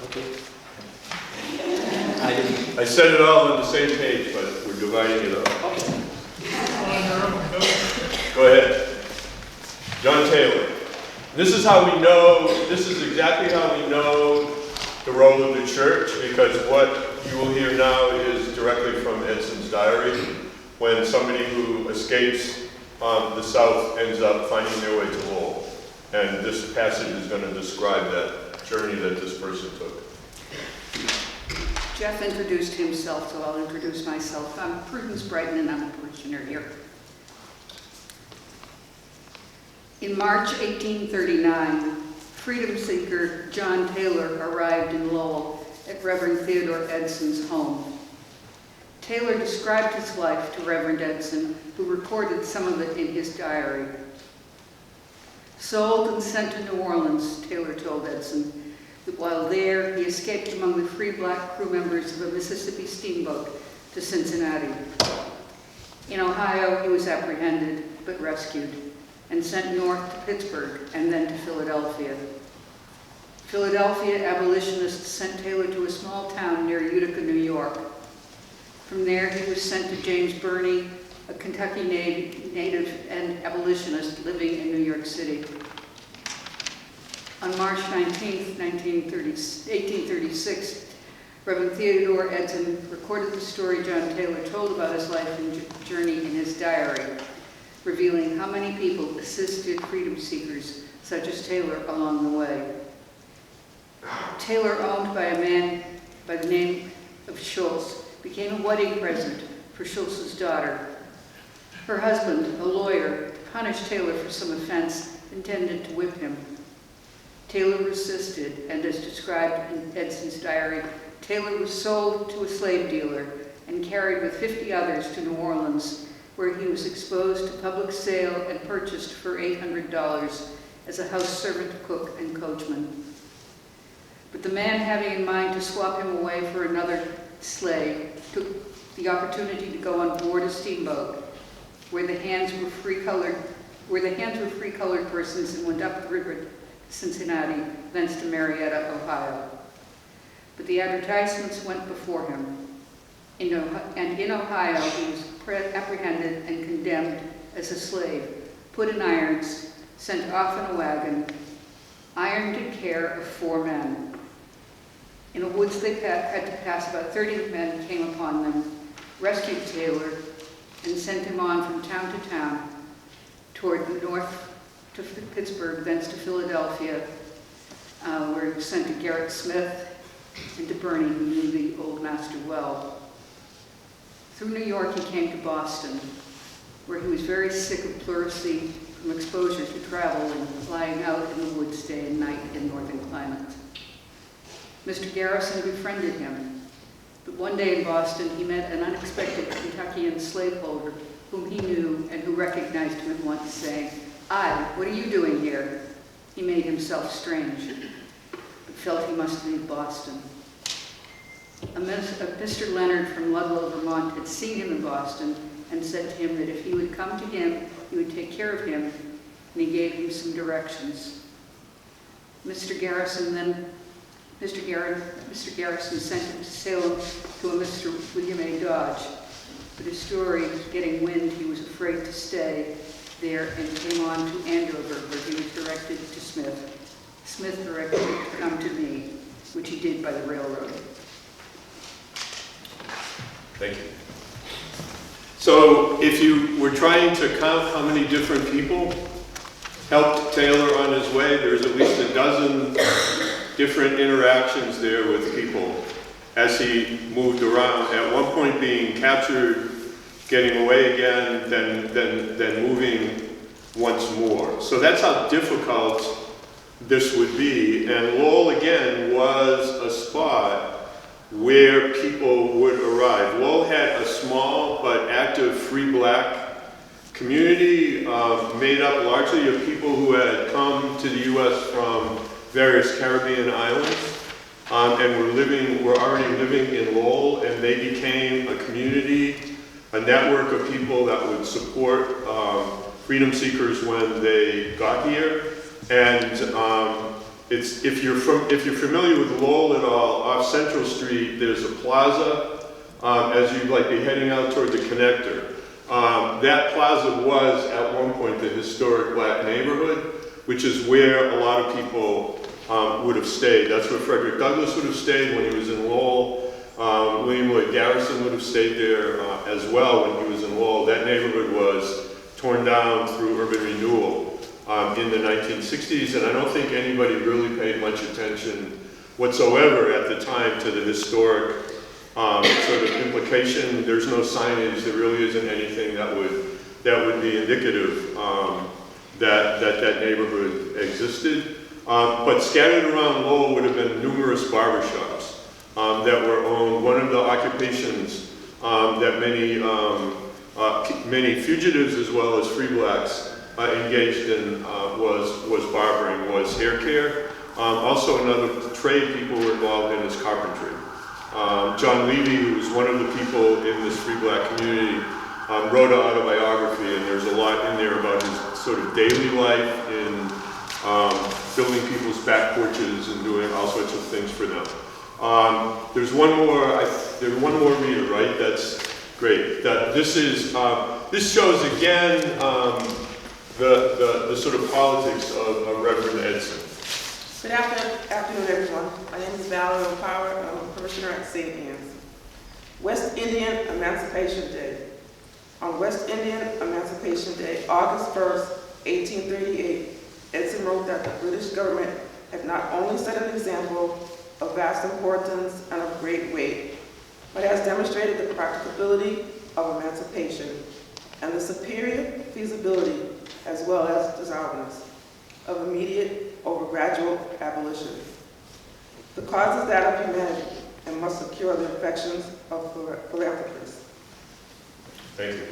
Okay. I said it all on the same page, but we're dividing it up. Okay. Go ahead. John Taylor. This is how we know, this is exactly how we know the role of the church, because what you will hear now is directly from Edson's diary, when somebody who escapes the South ends up finding their way to Lowell. And this passage is going to describe that journey that this person took. Jeff introduced himself, so I'll introduce myself. I'm Prudence Brighton, and I'm a parishioner here. In March 1839, freedom seeker John Taylor arrived in Lowell at Reverend Theodore Edson's home. Taylor described his life to Reverend Edson, who recorded some of it in his diary. Sold and sent to New Orleans, Taylor told Edson that while there, he escaped among the free black crew members of a Mississippi steamboat to Cincinnati. In Ohio, he was apprehended but rescued and sent north to Pittsburgh and then to Philadelphia. Philadelphia abolitionists sent Taylor to a small town near Utica, New York. From there, he was sent to James Birney, a Kentucky native and abolitionist living in New York City. On March 19, 1836, Reverend Theodore Edson recorded the story John Taylor told about his life and journey in his diary, revealing how many people assisted freedom seekers such as Taylor along the way. Taylor, owned by a man by the name of Schultz, became a wedding present for Schultz's daughter. Her husband, a lawyer, punished Taylor for some offense, intended to whip him. Taylor resisted, and as described in Edson's diary, Taylor was sold to a slave dealer and carried with 50 others to New Orleans, where he was exposed to public sale and purchased for $800 as a house servant, cook, and coachman. But the man, having in mind to swap him away for another slave, took the opportunity to go on board a steamboat where the hands were free colored persons, and went up the river to Cincinnati, thence to Marietta, Ohio. But the advertisements went before him. In Ohio, he was apprehended and condemned as a slave, put in irons, sent off in a wagon, ironed in care of 4 men. In the woods they had to pass, about 30 men came upon them, rescued Taylor, and sent him on from town to town, toward the north to Pittsburgh, thence to Philadelphia, where he was sent to Gerrit Smith and to Bernie, who knew the old master well. Through New York, he came to Boston, where he was very sick of pleurisy from exposure to travel and lying out in the woods day and night in northern climates. Mr. Garrison befriended him, but one day in Boston, he met an unexpected Kentuckian slaveholder whom he knew and who recognized him at once, saying, "Aye, what are you doing here?" He made himself strange, but felt he must leave Boston. Mr. Leonard from Ludlow, Vermont, had seen him in Boston and said to him that if he would come to him, he would take care of him, and he gave him some directions. Mr. Garrison sent him to Salem to a Mr. William A. Dodge, but his story getting wind, he was afraid to stay there and came on to Andover, where he was directed to Smith. Smith directed him to come to me, which he did by the railroad. Thank you. So if you were trying to count how many different people helped Taylor on his way, there's at least a dozen different interactions there with people as he moved around, at one point being captured, getting away again, then moving once more. So that's how difficult this would be. And Lowell, again, was a spot where people would arrive. Lowell had a small but active free black community made up largely of people who had come to the U.S. from various Caribbean islands and were already living in Lowell, and they became a community, a network of people that would support freedom seekers when they got here. And if you're familiar with Lowell at all, off Central Street, there's a plaza as you'd like be heading out toward the connector. That plaza was at one point the historic black neighborhood, which is where a lot of people would have stayed. That's where Frederick Douglass would have stayed when he was in Lowell. William Lloyd Garrison would have stayed there as well when he was in Lowell. That neighborhood was torn down through urban renewal in the 1960s, and I don't think anybody really paid much attention whatsoever at the time to the historic sort of implication. There's no signage. There really isn't anything that would be indicative that neighborhood existed. But scattered around Lowell would have been numerous barbershops that were owned. One of the occupations that many fugitives as well as free blacks engaged in was barbering, was hair care. Also another trade people were involved in is carpentry. John Levy, who was one of the people in this free black community, wrote an autobiography, and there's a lot in there about his sort of daily life in building people's back porches and doing all sorts of things for them. There's one more reader, right? That's great. This shows again the sort of politics of Reverend Edson. Good afternoon, everyone. My name is Valerie O'Power. I'm a parishioner at St. Anne's. West Indian Emancipation Day. On West Indian Emancipation Day, August 1st, 1838, Edson wrote that the British government had not only set an example of vast importance and of great weight, but has demonstrated the practicability of emancipation and the superior feasibility as well as desirableness of immediate over gradual abolition. The cause is that of humanity and must secure the affections of philanthropists. Thank you.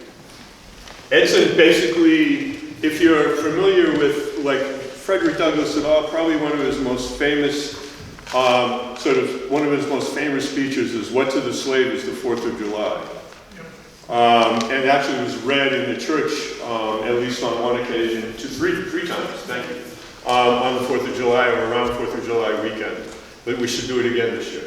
Edson basically, if you're familiar with like Frederick Douglass at all, probably one of his most famous speeches is "What to the slave is the 4th of July." And actually was read in the church, at least on one occasion, three times, thank you, on the 4th of July or around 4th of July weekend. But we should do it again this year.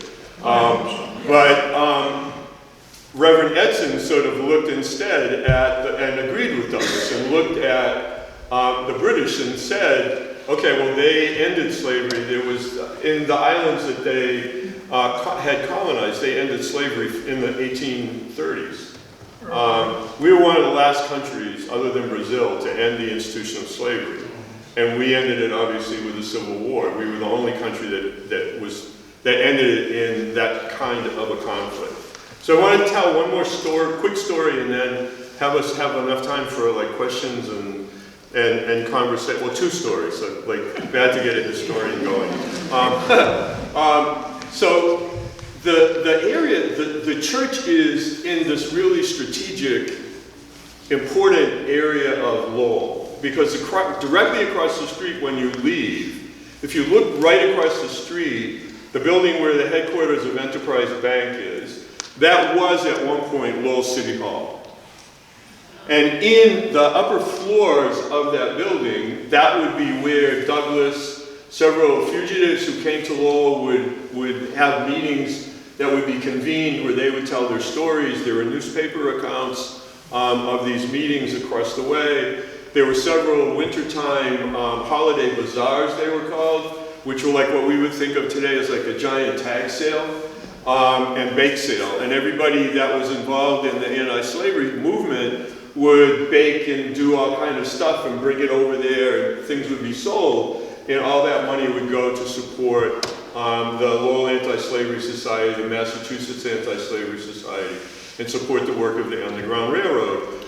Reverend Edson sort of looked instead at, and agreed with Douglas, and looked at the British and said, okay, well, they ended slavery. There was, in the islands that they had colonized, they ended slavery in the 1830s. We were one of the last countries, other than Brazil, to end the institution of slavery. And we ended it, obviously, with the Civil War. We were the only country that ended it in that kind of a conflict. So I want to tell one more quick story, and then have us have enough time for like questions and conversation. Well, two stories. So like, bad to get a historian going. So the area, the church is in this really strategic, important area of Lowell, because directly across the street when you leave, if you look right across the street, the building where the headquarters of Enterprise Bank is, that was at one point Lowell City Hall. And in the upper floors of that building, that would be where Douglas, several fugitives who came to Lowell would have meetings that would be convened where they would tell their stories. There were newspaper accounts of these meetings across the way. There were several wintertime holiday bazaars, they were called, which were like what we would think of today as like a giant tag sale and bake sale. And everybody that was involved in the anti-slavery movement would bake and do all kind of stuff and bring it over there, and things would be sold, and all that money would go to support the Lowell Anti-Slavery Society, the Massachusetts Anti-Slavery Society, and support the work of the Underground Railroad.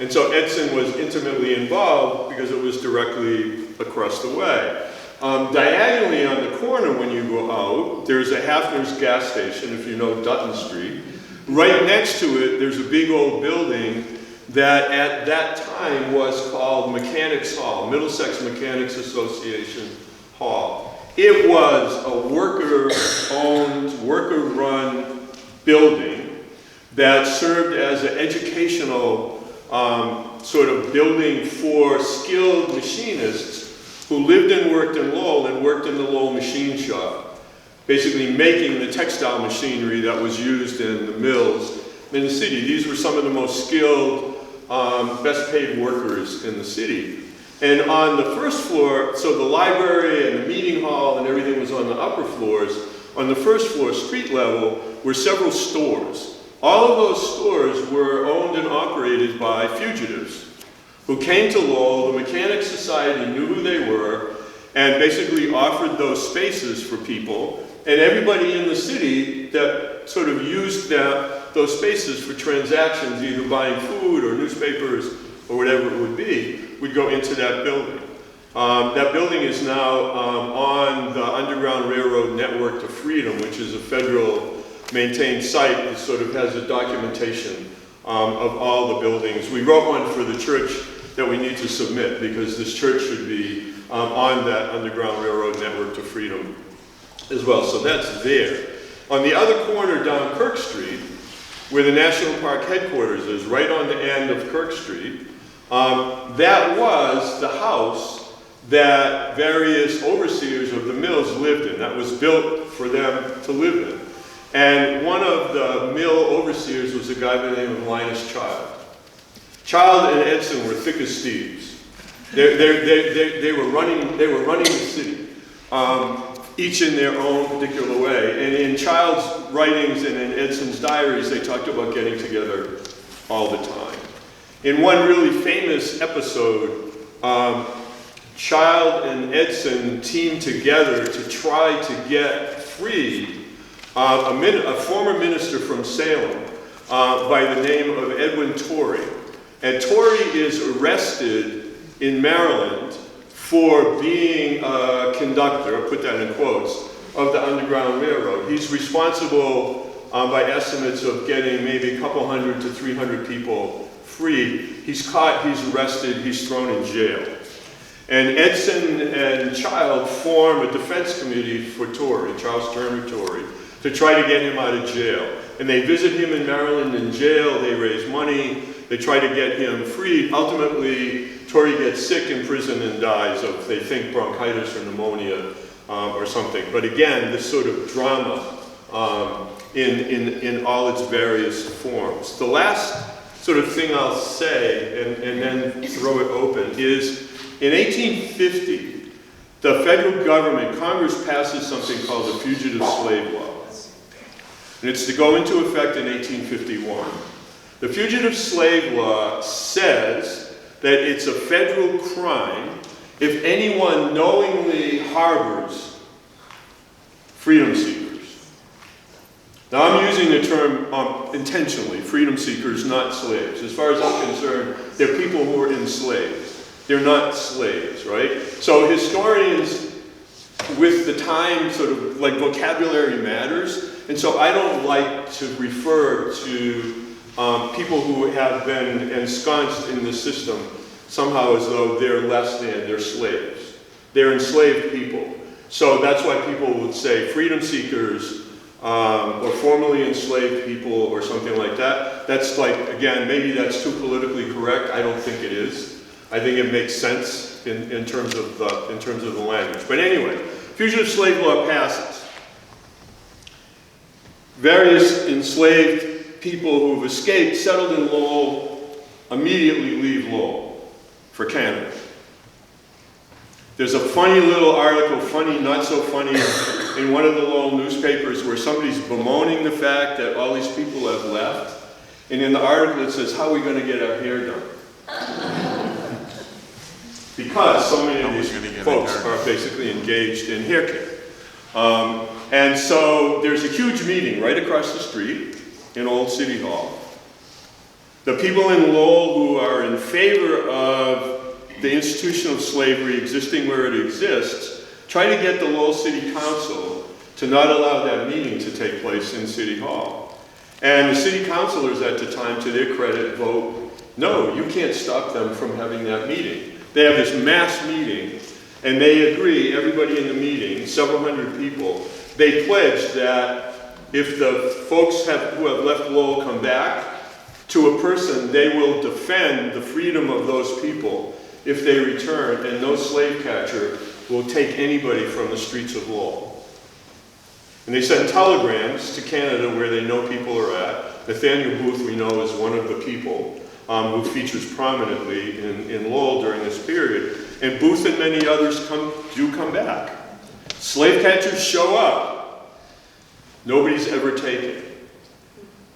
And so Edson was intimately involved because it was directly across the way. Diagonally on the corner when you go out, there's a Hafner's gas station, if you know Dutton Street. Right next to it, there's a big old building that at that time was called Mechanics Hall, Middlesex Mechanics Association Hall. It was a worker-owned, worker-run building that served as an educational sort of building for skilled machinists who lived and worked in Lowell and worked in the Lowell machine shop, basically making the textile machinery that was used in the mills in the city. These were some of the most skilled, best paid workers in the city. And on the first floor, so the library and the meeting hall and everything was on the upper floors. On the first floor, street level, were several stores. All of those stores were owned and operated by fugitives who came to Lowell. The Mechanics Society knew who they were and basically offered those spaces for people. And everybody in the city that sort of used those spaces for transactions, either buying food or newspapers or whatever it would be, would go into that building. That building is now on the Underground Railroad Network to Freedom, which is a federal maintained site that sort of has a documentation of all the buildings. We wrote one for the church that we need to submit because this church should be on that Underground Railroad Network to Freedom as well. So that's there. On the other corner down Kirk Street, where the National Park headquarters is, right on the end of Kirk Street, that was the house that various overseers of the mills lived in. That was built for them to live in. And one of the mill overseers was a guy by the name of Linus Child. Child and Edson were thick as thieves. They were running the city, each in their own particular way. And in Child's writings and in Edson's diaries, they talked about getting together all the time. In one really famous episode, Child and Edson teamed together to try to get free a former minister from Salem by the name of Edwin Torrey. And Torrey is arrested in Maryland for being a conductor, I'll put that in quotes, of the Underground Railroad. He's responsible by estimates of getting maybe a couple hundred to 300 people free. He's caught, he's arrested, he's thrown in jail. And Edson and Child form a defense committee for Torrey, Charles Turner Torrey, to try to get him out of jail. And they visit him in Maryland in jail, they raise money, they try to get him free. Ultimately, Torrey gets sick in prison and dies of, they think, bronchitis or pneumonia or something. But again, this sort of drama in all its various forms. The last sort of thing I'll say, and then throw it open, is in 1850, the federal government, Congress passes something called the Fugitive Slave Law. And it's to go into effect in 1851. The Fugitive Slave Law says that it's a federal crime if anyone knowingly harbors freedom seekers. Now I'm using the term intentionally, freedom seekers, not slaves. As far as I'm concerned, they're people who are enslaved. They're not slaves, right? So historians with the time sort of like vocabulary matters, and so I don't like to refer to people who have been ensconced in the system somehow as though they're less than, they're slaves. They're enslaved people. So that's why people would say freedom seekers or formerly enslaved people or something like that. That's like, again, maybe that's too politically correct. I don't think it is. I think it makes sense in terms of the language. But anyway, Fugitive Slave Law passes. Various enslaved people who've escaped, settled in Lowell, immediately leave Lowell for Canada. There's a funny little article, funny, not so funny, in one of the Lowell newspapers where somebody's bemoaning the fact that all these people have left. And in the article it says, how are we going to get our hair done? Because so many of these folks are basically engaged in hair care. And so there's a huge meeting right across the street in Old City Hall. The people in Lowell who are in favor of the institution of slavery existing where it exists try to get the Lowell City Council to not allow that meeting to take place in City Hall. And the city councilors at the time, to their credit, vote, no, you can't stop them from having that meeting. They have this mass meeting, and they agree, everybody in the meeting, several hundred people, they pledge that if the folks who have left Lowell come back, to a person, they will defend the freedom of those people if they return, and no slave catcher will take anybody from the streets of Lowell. And they send telegrams to Canada where they know people are at. Nathaniel Booth, we know, is one of the people who features prominently in Lowell during this period. And Booth and many others do come back. Slave catchers show up. Nobody's ever taken.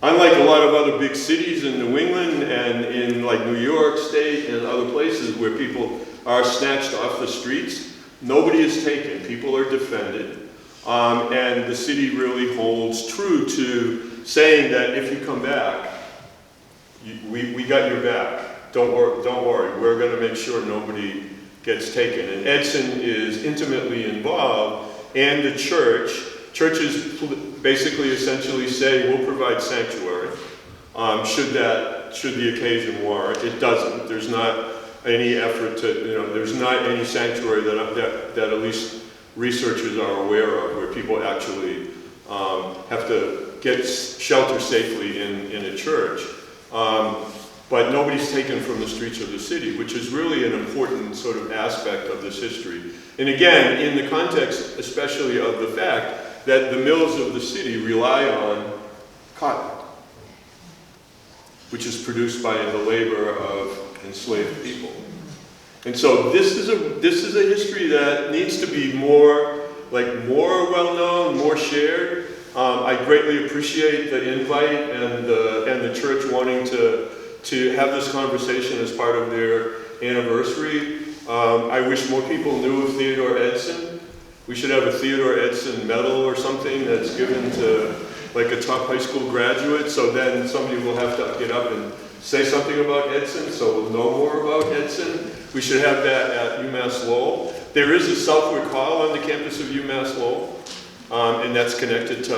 Unlike a lot of other big cities in New England and in like New York State and other places where people are snatched off the streets, nobody is taken. People are defended. And the city really holds true to saying that if you come back, we got your back. Don't worry. We're going to make sure nobody gets taken. And Edson is intimately involved, and the churches basically essentially say we'll provide sanctuary should the occasion warrant. It doesn't. There's not any effort to, there's not any sanctuary that at least researchers are aware of where people actually have to get shelter safely in a church. But nobody's taken from the streets of the city, which is really an important sort of aspect of this history. And again, in the context especially of the fact that the mills of the city rely on cotton, which is produced by the labor of enslaved people. And so this is a history that needs to be more well-known, more shared. I greatly appreciate the invite and the church wanting to have this conversation as part of their anniversary. I wish more people knew of Theodore Edson. We should have a Theodore Edson medal or something that's given to like a top high school graduate, so then somebody will have to get up and say something about Edson, so we'll know more about Edson. We should have that at UMass Lowell. There is a Southwick Hall on the campus of UMass Lowell, and that's connected to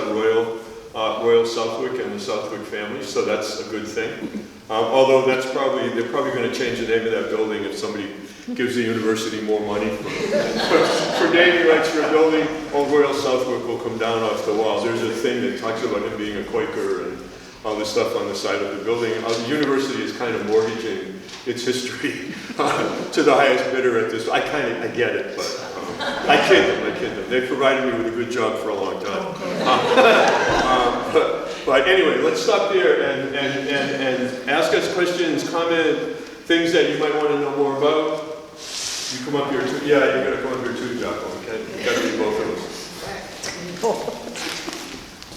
Royal Southwick and the Southwick family, so that's a good thing. Although they're probably going to change the name of that building if somebody gives the university more money for naming rights for a building. Old Royal Southwick will come down off the wall. There's a thing that talks about him being a Quaker and all this stuff on the side of the building. The university is kind of mortgaging its history to the highest bidder at this. I get it, but I kid them. They provided me with a good job for a long time. But anyway, let's stop there and ask us questions, comment, things that you might want to know more about. You come up here too. Yeah, you're going to come up here too, Jacquelynn, okay? You got to be both of us.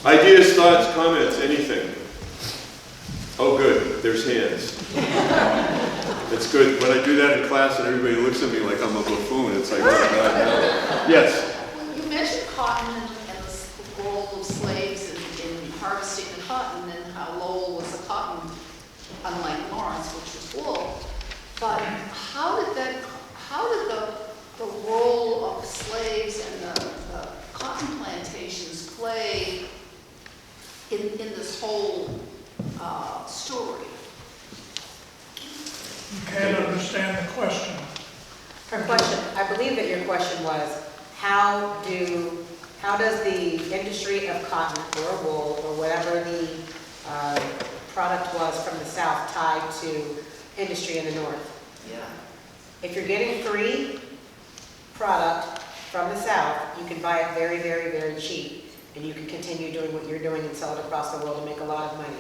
Ideas, thoughts, comments, anything? Oh, good. There's hands. It's good. When I do that in class and everybody looks at me like I'm a buffoon, it's like, oh, God, no. Yes? You mentioned cotton and the role of slaves in harvesting the cotton, and how Lowell was a cotton, unlike Lawrence, which was wool. But how did the role of slaves and the cotton plantations play in this whole story? You can't understand the question. Her question, I believe that your question was, how does the industry of cotton or wool or whatever the product was from the South tied to industry in the North? Yeah. If you're getting free product from the South, you can buy it very, very, very cheap, and you can continue doing what you're doing and sell it across the world and make a lot of money.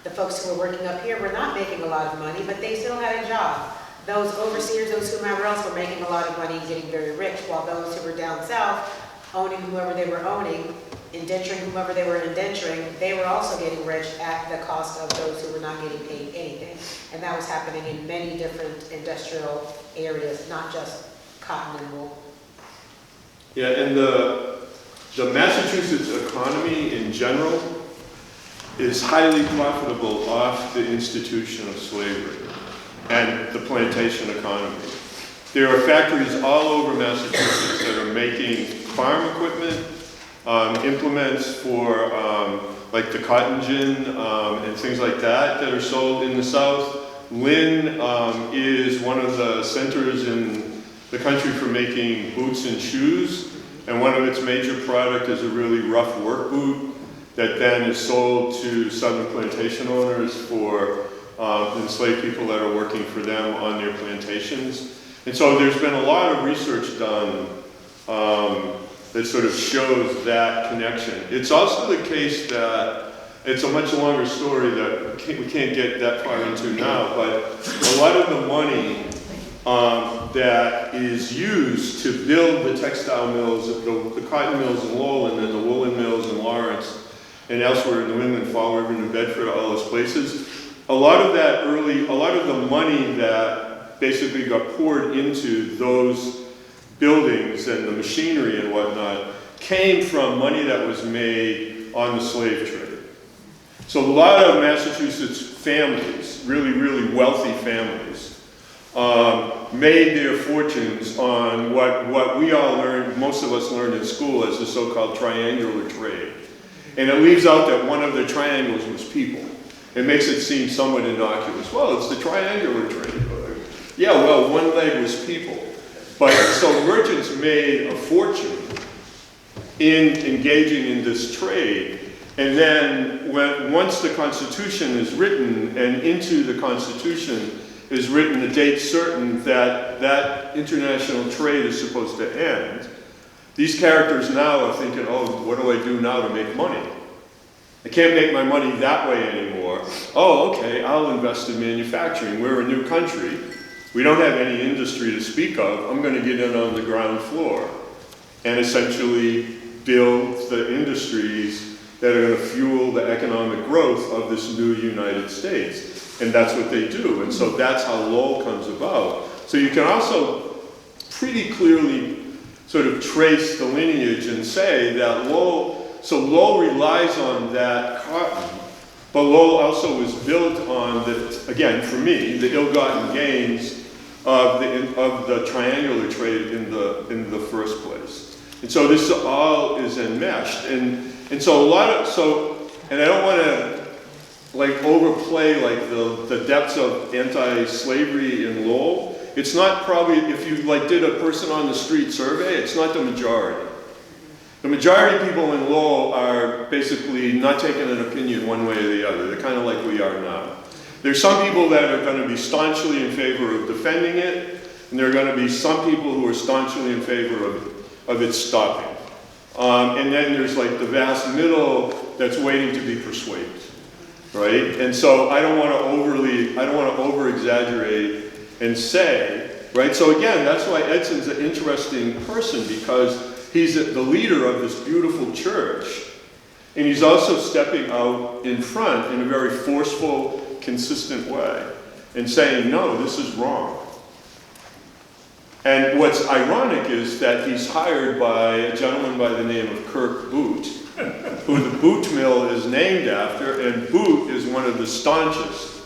The folks who were working up here were not making a lot of money, but they still had a job. Those overseers, those whomever else were making a lot of money and getting very rich, while those who were down south, owning whoever they were owning, indenturing whomever they were indenturing, they were also getting rich at the cost of those who were not getting paid anything. And that was happening in many different industrial areas, not just cotton and wool. Yeah, and the Massachusetts economy in general is highly profitable off the institution of slavery and the plantation economy. There are factories all over Massachusetts that are making farm equipment, implements for like the cotton gin and things like that are sold in the South. Lynn is one of the centers in the country for making boots and shoes, and one of its major product is a really rough work boot that then is sold to southern plantation owners for enslaved people that are working for them on their plantations. And so there's been a lot of research done that sort of shows that connection. It's also the case that it's a much longer story that we can't get that far into now, but a lot of the money that is used to build the textile mills, the cotton mills in Lowell and then the woolen mills in Lawrence and elsewhere in New England, Fall River, New Bedford, all those places, a lot of the money that basically got poured into those buildings and the machinery and whatnot came from money that was made on the slave trade. So a lot of Massachusetts families, really, really wealthy families, made their fortunes on what we all learned, most of us learned in school as the so-called triangular trade. And it leaves out that one of the triangles was people. It makes it seem somewhat innocuous. Well, it's the triangular trade. Yeah, well, one leg was people. But so merchants made a fortune in engaging in this trade. And then once the Constitution is written, and into the Constitution is written a date certain that that international trade is supposed to end, these characters now are thinking, oh, what do I do now to make money? I can't make my money that way anymore. Oh, okay, I'll invest in manufacturing. We're a new country. We don't have any industry to speak of. I'm going to get in on the ground floor and essentially build the industries that are going to fuel the economic growth of this new United States. And that's what they do. And so that's how Lowell comes about. So you can also pretty clearly sort of trace the lineage and say that Lowell relies on that cotton, but Lowell also was built on the, again, for me, the ill-gotten gains of the triangular trade in the first place. And so this all is enmeshed. And so and I don't want to like overplay like the depths of anti-slavery in Lowell. It's not probably, if you like did a person on the street survey, it's not the majority. The majority of people in Lowell are basically not taking an opinion one way or the other. They're kind of like we are now. There's some people that are going to be staunchly in favor of defending it, and there are going to be some people who are staunchly in favor of of its stopping. And then there's like the vast middle that's waiting to be persuaded, right? And so I don't want to over-exaggerate and say, right? So again, that's why Edson's an interesting person, because he's the leader of this beautiful church, and he's also stepping out in front in a very forceful, consistent way and saying, no, this is wrong. And what's ironic is that he's hired by a gentleman by the name of Kirk Boot, who the boot mill is named after, and Boot is one of the staunchest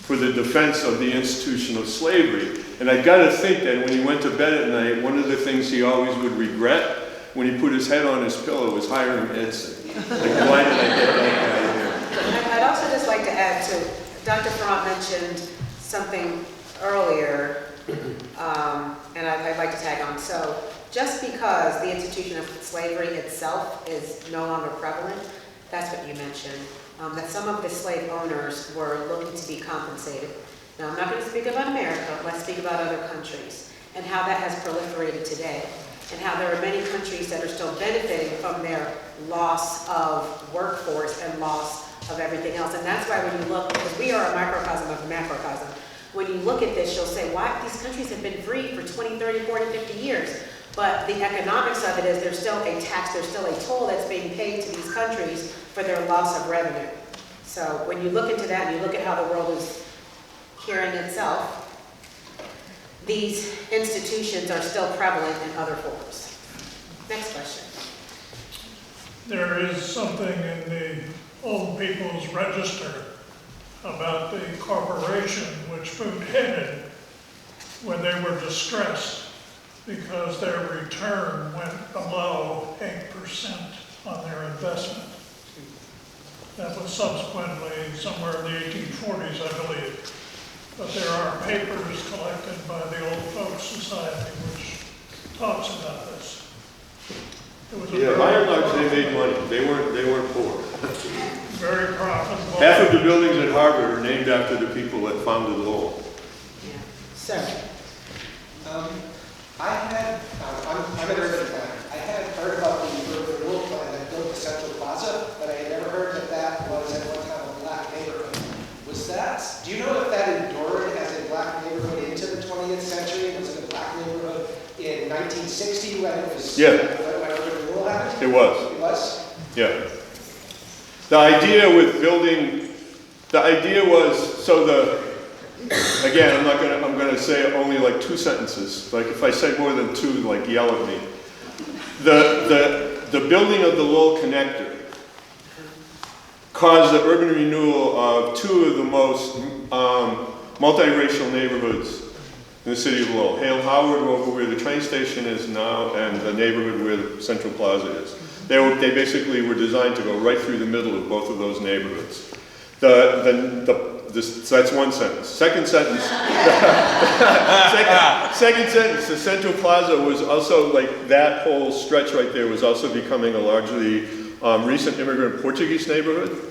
for the defense of the institution of slavery. And I got to think that when he went to bed at night, one of the things he always would regret when he put his head on his pillow was hiring Edson. Like, why did I get that guy here? I'd also just like to add to, Dr. Forrant mentioned something earlier, and I'd like to tag on. So just because the institution of slavery itself is no longer prevalent, that's what you mentioned, that some of the slave owners were looking to be compensated. Now, I'm not going to speak about America, let's speak about other countries and how that has proliferated today, and how there are many countries that are still benefiting from their loss of workforce and loss of everything else. And that's why when you look, because we are a microcosm of a macrocosm, when you look at this, you'll say, why? These countries have been free for 20, 30, 40, 50 years. But the economics of it is there's still a tax, there's still a toll that's being paid to these countries for their loss of revenue. So when you look into that and you look at how the world is curing itself, these institutions are still prevalent in other forms. Next question. There is something in the Old People's Register about the corporation which Boot headed when they were distressed because their return went below 8% on their investment. That was subsequently somewhere in the 1840s, I believe. But there are papers collected by the Old Folks Society which talks about this. It was Yeah, by and large, they made money. They weren't poor. very profitable. Half of the buildings at Harvard are named after the people that founded Lowell. Yeah. Sir. I'm an urban planner. I had heard about the urban renewal plan that built the Central Plaza, but I had never heard that that was at one time a black neighborhood. Was that, do you know if that endured as a black neighborhood into the 20th century? Was it a black neighborhood in 1960 when it was, Yeah. when urban renewal happened? It was. It was? Yeah. The idea with building, the idea was, so again, I'm gonna say only like 2 sentences. Like if I say more than 2, like yell at me. The building of the Lowell Connector caused the urban renewal of 2 of the most multiracial neighborhoods in the city of Lowell. Hale Howard, over where the train station is now, and the neighborhood where the Central Plaza is. They basically were designed to go right through the middle of both of those neighborhoods. So that's one sentence. Second sentence, second sentence, the Central Plaza was also, like that whole stretch right there was also becoming a largely recent immigrant Portuguese neighborhood.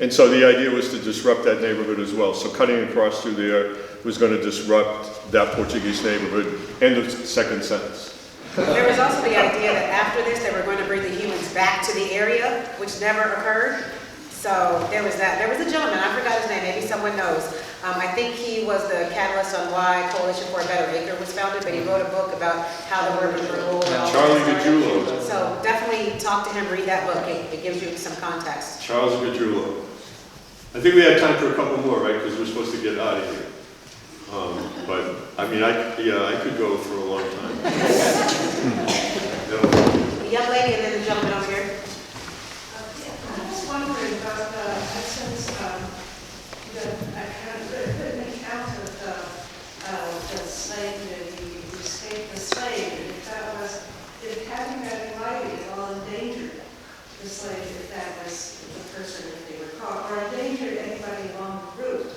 And so the idea was to disrupt that neighborhood as well. So cutting across through there was going to disrupt that Portuguese neighborhood. End of second sentence. There was also the idea that after this, they were going to bring the humans back to the area, which never occurred. So there was that. There was a gentleman, I forgot his name, maybe someone knows. I think he was the catalyst on why Coalition for a Better Acre was founded, but he wrote a book about how the urban renewal and all Charlie that Gajullo. So definitely talk to him, read that book. It gives you some context. Charles Gajullo. I think we have time for a couple more, right? Because we're supposed to get out of here. But I mean, I could go for a long time. The young lady and then the gentleman over here. I was wondering about Edson's, I had written an account of the slave, the escape the slave, and if having that in writing at all endangered the slave, if that was the person, if they were caught, or endangered anybody along the route,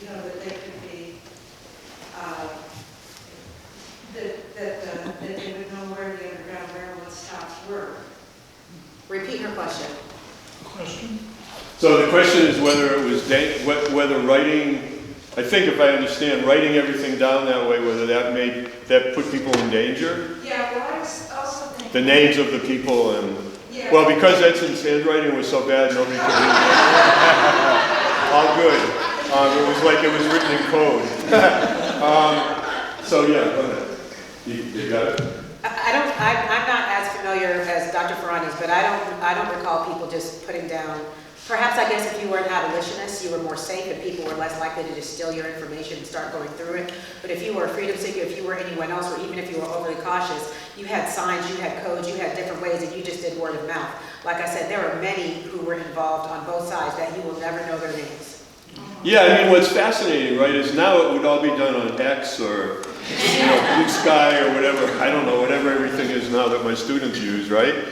that they could be, that they would know where the Underground Railroad stops were. Repeat her question. Question? So the question is whether it was whether writing, I think if I understand, writing everything down that way, whether that put people in danger. Yeah, well, I was also the names of the people, and well, because Edson's handwriting was so bad, nobody could read it. All good. It was like it was written in code. So yeah, go ahead. You got it. I'm not as familiar as Dr. Forrant is, but I don't recall people just putting down. Perhaps I guess if you were an abolitionist, you were more safe and people were less likely to just steal your information and start going through it. But if you were a freedom seeker, if you were anyone else, or even if you were overly cautious, you had signs, you had codes, you had different ways, and you just did word of mouth. Like I said, there are many who were involved on both sides that you will never know their names. Yeah, I mean, what's fascinating, right, is now it would all be done on X or, Blue Sky or whatever, I don't know, whatever everything is now that my students use, right?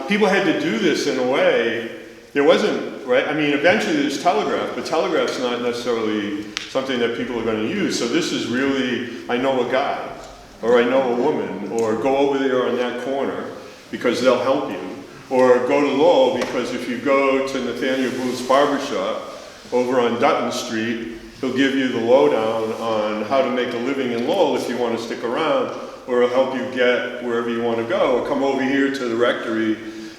People had to do this in a way. There wasn't, right? I mean, eventually there's telegraph, but telegraph's not necessarily something that people are going to use. So this is really, I know a guy, or I know a woman, or go over there on that corner because they'll help you, or go to Lowell because if you go to Nathaniel Booth's barbershop over on Dutton Street, he'll give you the lowdown on how to make a living in Lowell if you want to stick around, or he'll help you get wherever you want to go, or come over here to the rectory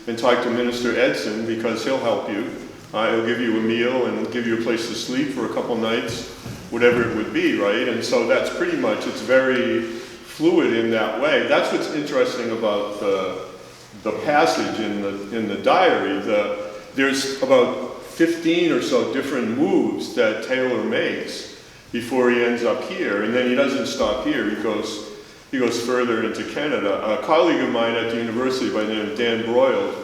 and talk to Minister Edson because he'll help you. He'll give you a meal and give you a place to sleep for a couple nights, whatever it would be, right? And so that's pretty much, it's very fluid in that way. That's what's interesting about the passage in the diary. There's about 15 or so different moves that Taylor makes before he ends up here, and then he doesn't stop here. He goes further into Canada. A colleague of mine at the university by the name of Dan Broyle,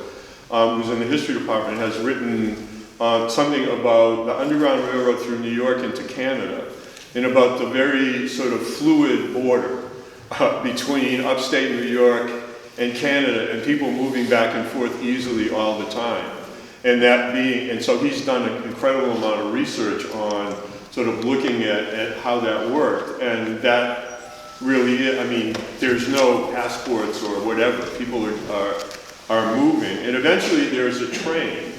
who's in the history department, has written something about the Underground Railroad through New York into Canada, and about the very sort of fluid border between upstate New York and Canada, and people moving back and forth easily all the time. And so he's done an incredible amount of research on sort of looking at how that worked, and that really, I mean, there's no passports or whatever. People are moving, and eventually there's a train,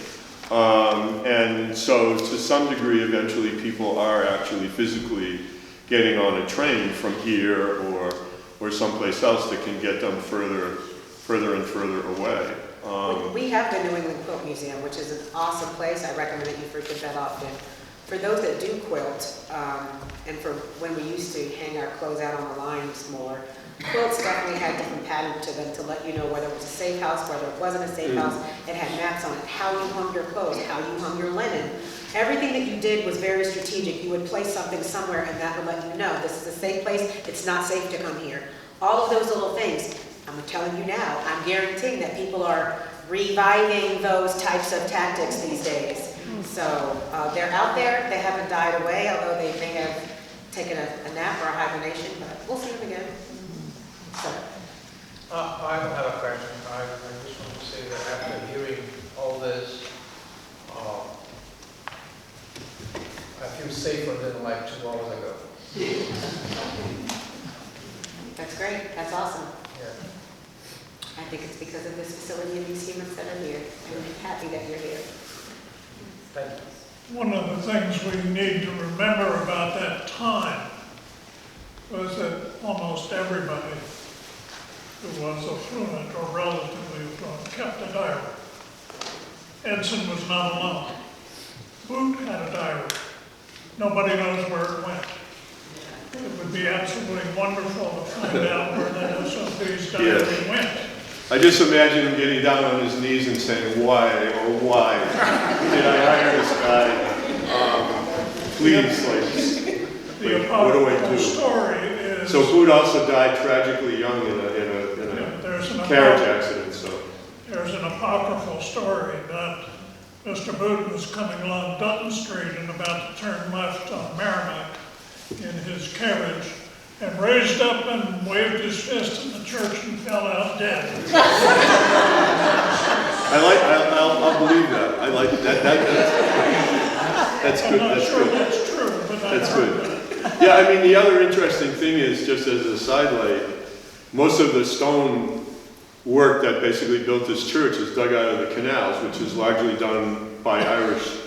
and so to some degree, eventually people are actually physically getting on a train from here or someplace else that can get them further and further away. We have the New England Quilt Museum, which is an awesome place. I recommend that you frequent that often. For those that do quilt, and for when we used to hang our clothes out on the lines more, quilts definitely had different patterns to them to let you know whether it was a safe house, whether it wasn't a safe house. It had maps on it, how you hung your clothes, how you hung your linen. Everything that you did was very strategic. You would place something somewhere and that would let you know this is a safe place, it's not safe to come here. All of those little things, I'm telling you now, I'm guaranteeing that people are reviving those types of tactics these days. So they're out there, they haven't died away, although they may have taken a nap or a hibernation, but we'll see them again. So. I have a question. I just want to say that after hearing all this, I feel safer than like 2 hours ago. That's great, that's awesome. Yeah. I think it's because of this facility and these humans that are here. I'm happy that you're here. Thank you. One of the things we need to remember about that time was that almost everybody who was affluent or relatively affluent kept a diary. Edson was not alone. Boot had a diary. Nobody knows where it went. It would be absolutely wonderful to find out where that SOB's diary went. I just imagine him getting down on his knees and saying, why, oh why, did I hire this guy? Please, like, what do I do? Story is, So Boot also died tragically young in a carriage accident, so. there's an apocryphal story that Mr. Boot was coming along Dutton Street and about to turn left on Merrimack in his carriage, and raised up and waved his fist in the church and fell out dead. I'll believe that. I like that. That's good. I'm not That's sure good. that's true, but That's good. Yeah, I mean, the other interesting thing is, just as a sidelight, most of the stone work that basically built this church is dug out of the canals, which is largely done by Irish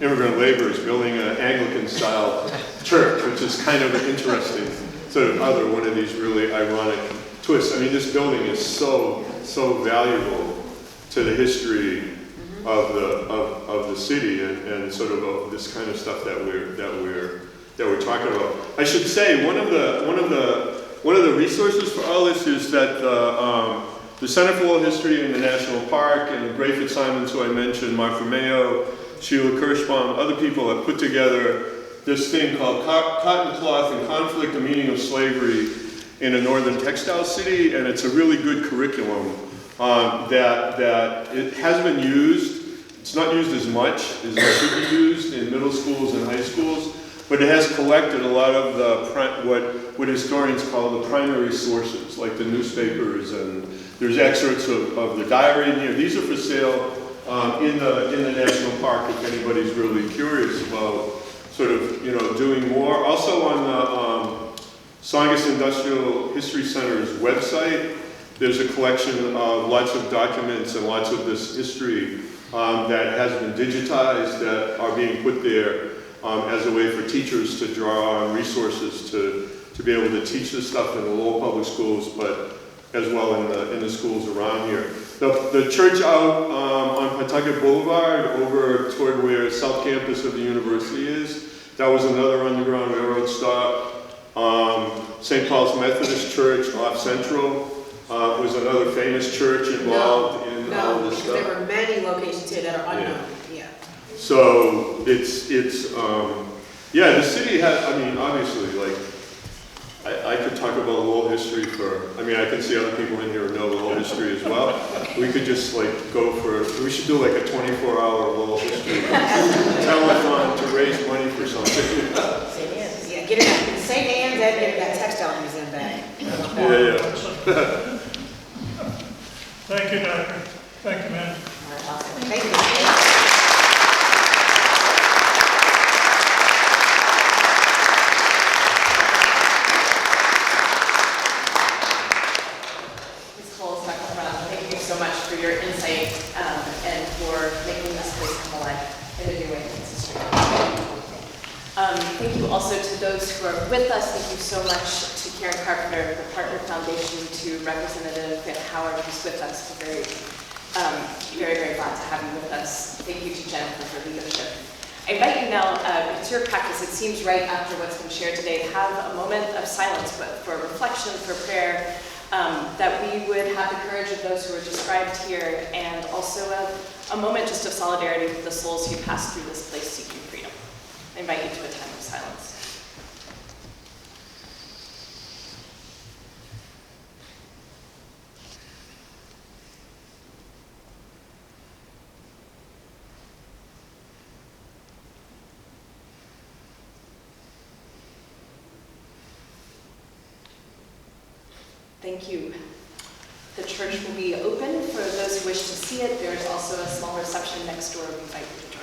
immigrant laborers building an Anglican-style church, which is kind of an interesting sort of one of these really ironic twists. I mean, this building is so so valuable to the history of the city and sort of this kind of stuff that we're talking about. I should say one of the resources for all this is that the Center for World History in the National Park and the Brayford Simons, who I mentioned, Martha Mayo, Sheila Kirschbaum, other people have put together this thing called Cotton Cloth and Conflict, the Meaning of Slavery in a Northern Textile City, and it's a really good curriculum that it has been used. It's not used as much as it should be used in middle schools and high schools, but it has collected a lot of what historians call the primary sources, like the newspapers, and there's excerpts of the diary in here. These are for sale in the National Park if anybody's really curious about sort of, doing more. Also on the Saugus Industrial History Center's website, there's a collection of lots of documents and lots of this history that has been digitized that are being put there as a way for teachers to draw on resources to be able to teach this stuff in the Lowell Public Schools, but as well in the schools around here. The church out on Pawtucket Boulevard over toward where South Campus of the university is, that was another Underground Railroad stop. St. Paul's Methodist Church off Central was another famous church involved in all this stuff. There were many locations here that are unknown. Yeah. So it's the city has, obviously, like, I could talk about Lowell history I can see other people in here who know Lowell history as well. We could just we should do like a 24-hour Lowell history telethon to raise money for something. St. Anne's. Yeah, get it at St. Anne's and get that textile museum back. Yeah. Thank you, Doctor. Thank you, ma'am. All right, awesome. Thank you. So much for your insight and for making this place come alive in a new way. Thank you also to those who are with us. Thank you so much to Karen Carpenter, the Partner Foundation, to Representative Van Howard, who's with us. We're very, very glad to have you with us. Thank you to Jennifer for leadership. I invite you now, it's your practice, it seems right after what's been shared today, to have a moment of silence, but for reflection, for prayer, that we would have the courage of those who are described here, and also a moment just of solidarity with the souls who passed through this place seeking freedom. I invite you to a time of silence. Thank you. The church will be open for those who wish to see it. There is also a small reception next door. We invite you to